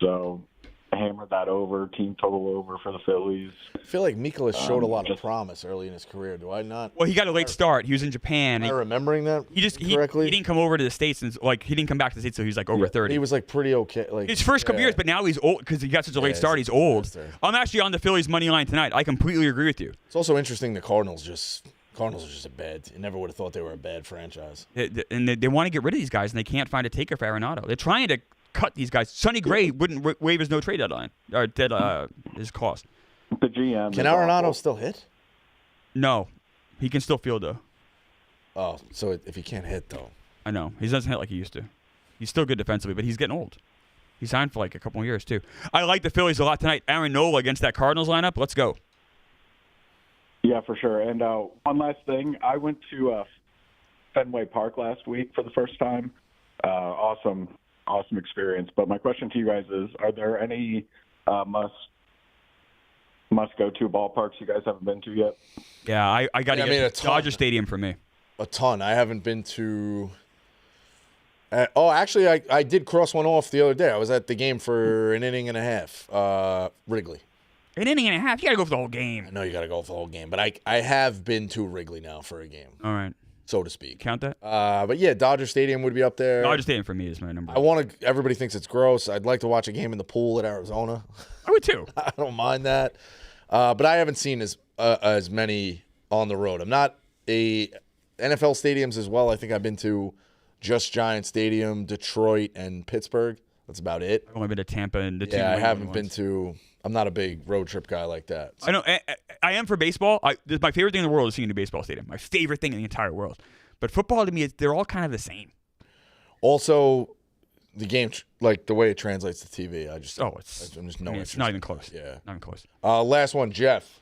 [SPEAKER 7] So hammered that over, team total over for the Phillies.
[SPEAKER 1] I feel like Mikolas showed a lot of promise early in his career. Do I not?
[SPEAKER 2] Well, he got a late start. He was in Japan.
[SPEAKER 1] Am I remembering that correctly?
[SPEAKER 2] He didn't come over to the States, and he didn't come back to the States until he was like over 30.
[SPEAKER 1] He was like pretty okay. Like
[SPEAKER 2] his first couple years, but now he's old because he got such a late start. He's old. I'm actually on the Phillies money line tonight. I completely agree with you.
[SPEAKER 1] It's also interesting the Cardinals are just a bad. You never would have thought they were a bad franchise.
[SPEAKER 2] And they want to get rid of these guys, and they can't find a taker for Arenado. They're trying to cut these guys. Sonny Gray wouldn't waive his no trade deadline or his cost.
[SPEAKER 7] The GM.
[SPEAKER 1] Can Arenado still hit?
[SPEAKER 2] No, he can still field though.
[SPEAKER 1] Oh, so if he can't hit though,
[SPEAKER 2] I know he doesn't hit like he used to. He's still good defensively, but he's getting old. He signed for like a couple more years too. I like the Phillies a lot tonight. Aaron Nola against that Cardinals lineup. Let's go.
[SPEAKER 7] Yeah, for sure. And one last thing, I went to Fenway Park last week for the first time. Awesome experience. But my question to you guys is: are there any must go to ballparks you guys haven't been to yet?
[SPEAKER 2] Yeah, I got to get to Dodger Stadium for me.
[SPEAKER 1] A ton. I haven't been to. Actually, I did cross one off the other day. I was at the game for an inning and a half. Wrigley.
[SPEAKER 2] An inning and a half? You got to go for the whole game.
[SPEAKER 1] I know you got to go for the whole game, but I have been to Wrigley now for a game.
[SPEAKER 2] All right.
[SPEAKER 1] So to speak.
[SPEAKER 2] Count that?
[SPEAKER 1] But yeah, Dodger Stadium would be up there.
[SPEAKER 2] Dodger Stadium for me is my number.
[SPEAKER 1] Everybody thinks it's gross. I'd like to watch a game in the pool at Arizona.
[SPEAKER 2] I would too.
[SPEAKER 1] I don't mind that. But I haven't seen as many on the road. I'm not a NFL stadiums as well. I think I've been to just Giant Stadium, Detroit, and Pittsburgh. That's about it.
[SPEAKER 2] I've only been to Tampa and the two.
[SPEAKER 1] Yeah, I haven't been to. I'm not a big road trip guy like that.
[SPEAKER 2] So. I know. I am for baseball. My favorite thing in the world is seeing a baseball stadium. My favorite thing in the entire world. But football to me, they're all kind of the same.
[SPEAKER 1] Also, the game, like the way it translates to TV,
[SPEAKER 2] it's not even close.
[SPEAKER 1] Yeah,
[SPEAKER 2] not even close.
[SPEAKER 1] Last one, Jeff.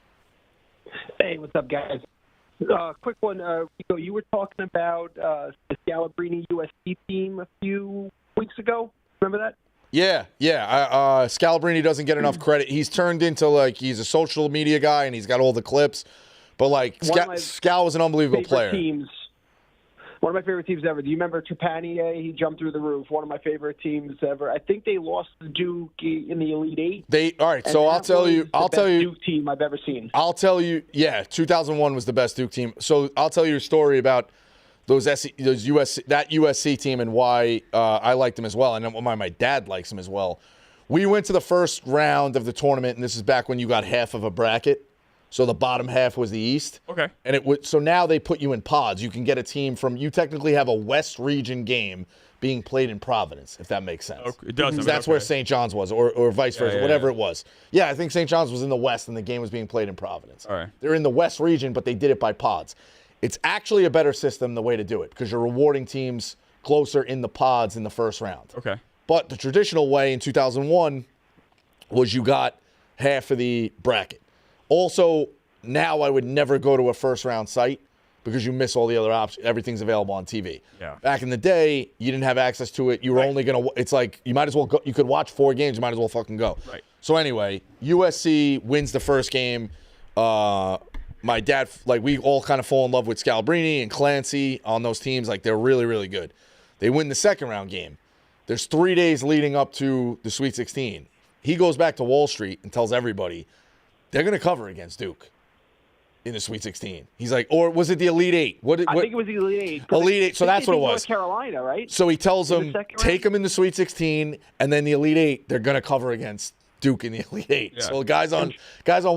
[SPEAKER 5] Hey, what's up, guys? Quick one. Rico, you were talking about the Scalabrini USC team a few weeks ago. Remember that?
[SPEAKER 1] Yeah. Scalabrini doesn't get enough credit. He's turned into he's a social media guy and he's got all the clips. But Scal was an unbelievable player.
[SPEAKER 5] One of my favorite teams ever. Do you remember Trepanier? He jumped through the roof. One of my favorite teams ever. I think they lost to Duke in the Elite Eight.
[SPEAKER 1] I'll tell you.
[SPEAKER 5] Duke team I've ever seen.
[SPEAKER 1] I'll tell you. Yeah, 2001 was the best Duke team. So I'll tell you a story about that USC team and why I liked them as well, and why my dad likes them as well. We went to the first round of the tournament, and this is back when you got half of a bracket. So the bottom half was the East.
[SPEAKER 2] Okay.
[SPEAKER 1] And so now they put you in pods. You can get a team you technically have a West region game being played in Providence, if that makes sense.
[SPEAKER 2] Okay. It does.
[SPEAKER 1] That's where St. John's was, or vice versa, whatever it was. Yeah, I think St. John's was in the West and the game was being played in Providence.
[SPEAKER 2] All right.
[SPEAKER 1] They're in the West region, but they did it by pods. It's actually a better system, the way to do it, because you're rewarding teams closer in the pods in the first round.
[SPEAKER 2] Okay.
[SPEAKER 1] But the traditional way in 2001 was you got half of the bracket. Also, now I would never go to a first-round site because you miss all the other options. Everything's available on TV.
[SPEAKER 2] Yeah.
[SPEAKER 1] Back in the day, you didn't have access to it. You were only going to – it's like you might as well go – you could watch 4 games. You might as well fucking go.
[SPEAKER 2] Right.
[SPEAKER 1] So anyway, USC wins the first game. My dad – we all kind of fall in love with Scalabrini and Clancy on those teams. They're really, really good. They win the second-round game. There's 3 days leading up to the Sweet 16. He goes back to Wall Street and tells everybody they're going to cover against Duke in the Sweet 16. He's like, or was it the Elite Eight?
[SPEAKER 5] I think it was the Elite Eight.
[SPEAKER 1] Elite Eight, so that's what it was.
[SPEAKER 5] North Carolina, right?
[SPEAKER 1] So he tells them, take them in the Sweet 16, and then the Elite Eight, they're going to cover against Duke in the Elite Eight.
[SPEAKER 2] Yeah.
[SPEAKER 1] So guys on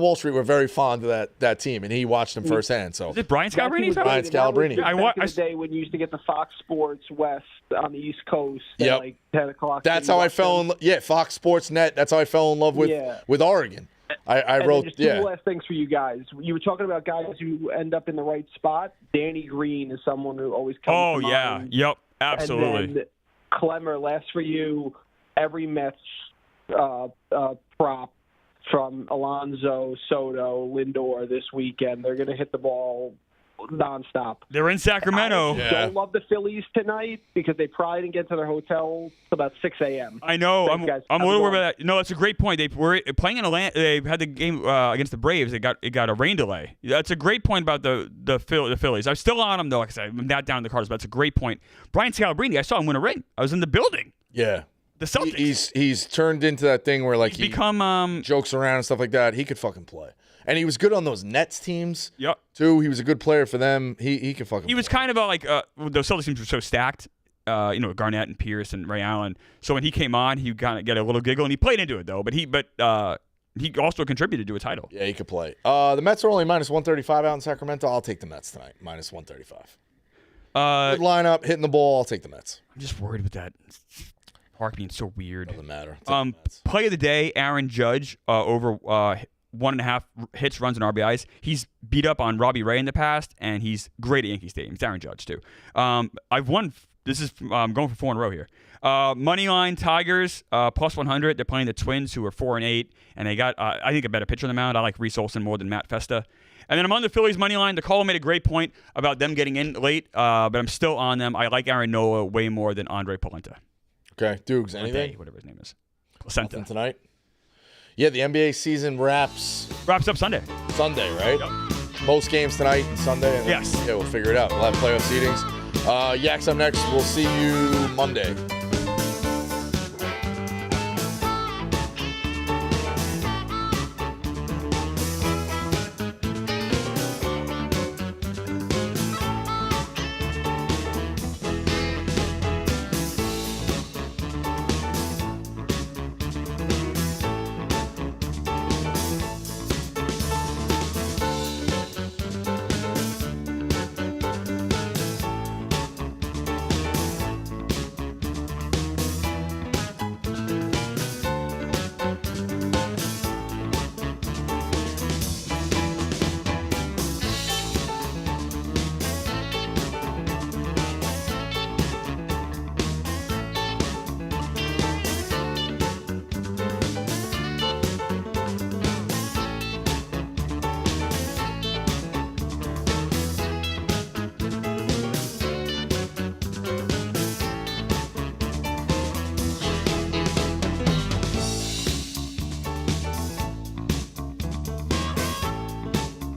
[SPEAKER 1] Wall Street were very fond of that team, and he watched them firsthand. So
[SPEAKER 2] Is it Brian Scalabrine?
[SPEAKER 1] Brian Scalabrine.
[SPEAKER 2] Yeah,
[SPEAKER 5] Back in the day when you used to get the Fox Sports West on the East Coast at
[SPEAKER 1] Yep.
[SPEAKER 5] like 10 o'clock.
[SPEAKER 1] That's how I fell in Fox Sports Net. That's how I fell in love with Oregon. I wrote
[SPEAKER 5] just two last things for you guys. You were talking about guys who end up in the right spot. Danny Green is someone who always comes to mind.
[SPEAKER 2] Yep, absolutely.
[SPEAKER 5] And then Clemmer, last for you, every Mets prop from Alonso, Soto, Lindor this weekend. They're going to hit the ball nonstop.
[SPEAKER 2] They're in Sacramento.
[SPEAKER 5] I don't love the Phillies tonight because they probably didn't get to their hotel till about 6 a.m.
[SPEAKER 2] I know.
[SPEAKER 5] Thanks, guys.
[SPEAKER 2] I'm a little worried about that. No, that's a great point. They were playing in Atlanta. They had the game against the Braves. It got a rain delay. That's a great point about the Phillies. I'm still on them though. Like I said, I'm not down to the Cardinals, but that's a great point. Brian Scalabrine, I saw him win a ring. I was in the building.
[SPEAKER 1] Yeah.
[SPEAKER 2] The Celtics.
[SPEAKER 1] He's turned into that thing where like he
[SPEAKER 2] become
[SPEAKER 1] jokes around and stuff like that. He could fucking play. And he was good on those Nets teams.
[SPEAKER 2] Yep.
[SPEAKER 1] Too. He was a good player for them. He could fucking.
[SPEAKER 2] He was kind of like those Celtics teams were so stacked. Garnett and Pierce and Ray Allen. So when he came on, he kind of get a little giggle, and he played into it though. But he also contributed to a title.
[SPEAKER 1] Yeah, he could play. The Mets are only minus 135 out in Sacramento. I'll take the Mets tonight. Minus 135. Good lineup, hitting the ball. I'll take the Mets.
[SPEAKER 2] I'm just worried with that park being so weird.
[SPEAKER 1] Doesn't matter.
[SPEAKER 2] Play of the day, Aaron Judge over 1.5 hits, runs, and RBIs. He's beat up on Robbie Ray in the past, and he's great at Yankee Stadium. It's Aaron Judge too. I've won. This is going for 4 in a row here. Moneyline Tigers plus 100. They're playing the Twins, who are 4-8, and they got I think a better pitcher on the mound. I like Reese Olson more than Matt Festa. And then I'm on the Phillies money line. DeColo made a great point about them getting in late, but I'm still on them. I like Aaron Nola way more than Andre Polenta.
[SPEAKER 1] Okay, Dukes, anything?
[SPEAKER 2] Whatever his name is. Placenta.
[SPEAKER 1] Nothing tonight? Yeah, the NBA season wraps
[SPEAKER 2] up Sunday.
[SPEAKER 1] Sunday, right?
[SPEAKER 2] Yep.
[SPEAKER 1] Most games tonight and Sunday. And
[SPEAKER 2] yes.
[SPEAKER 1] Yeah, we'll figure it out. We'll have playoff seedings. Yaks up next. We'll see you Monday.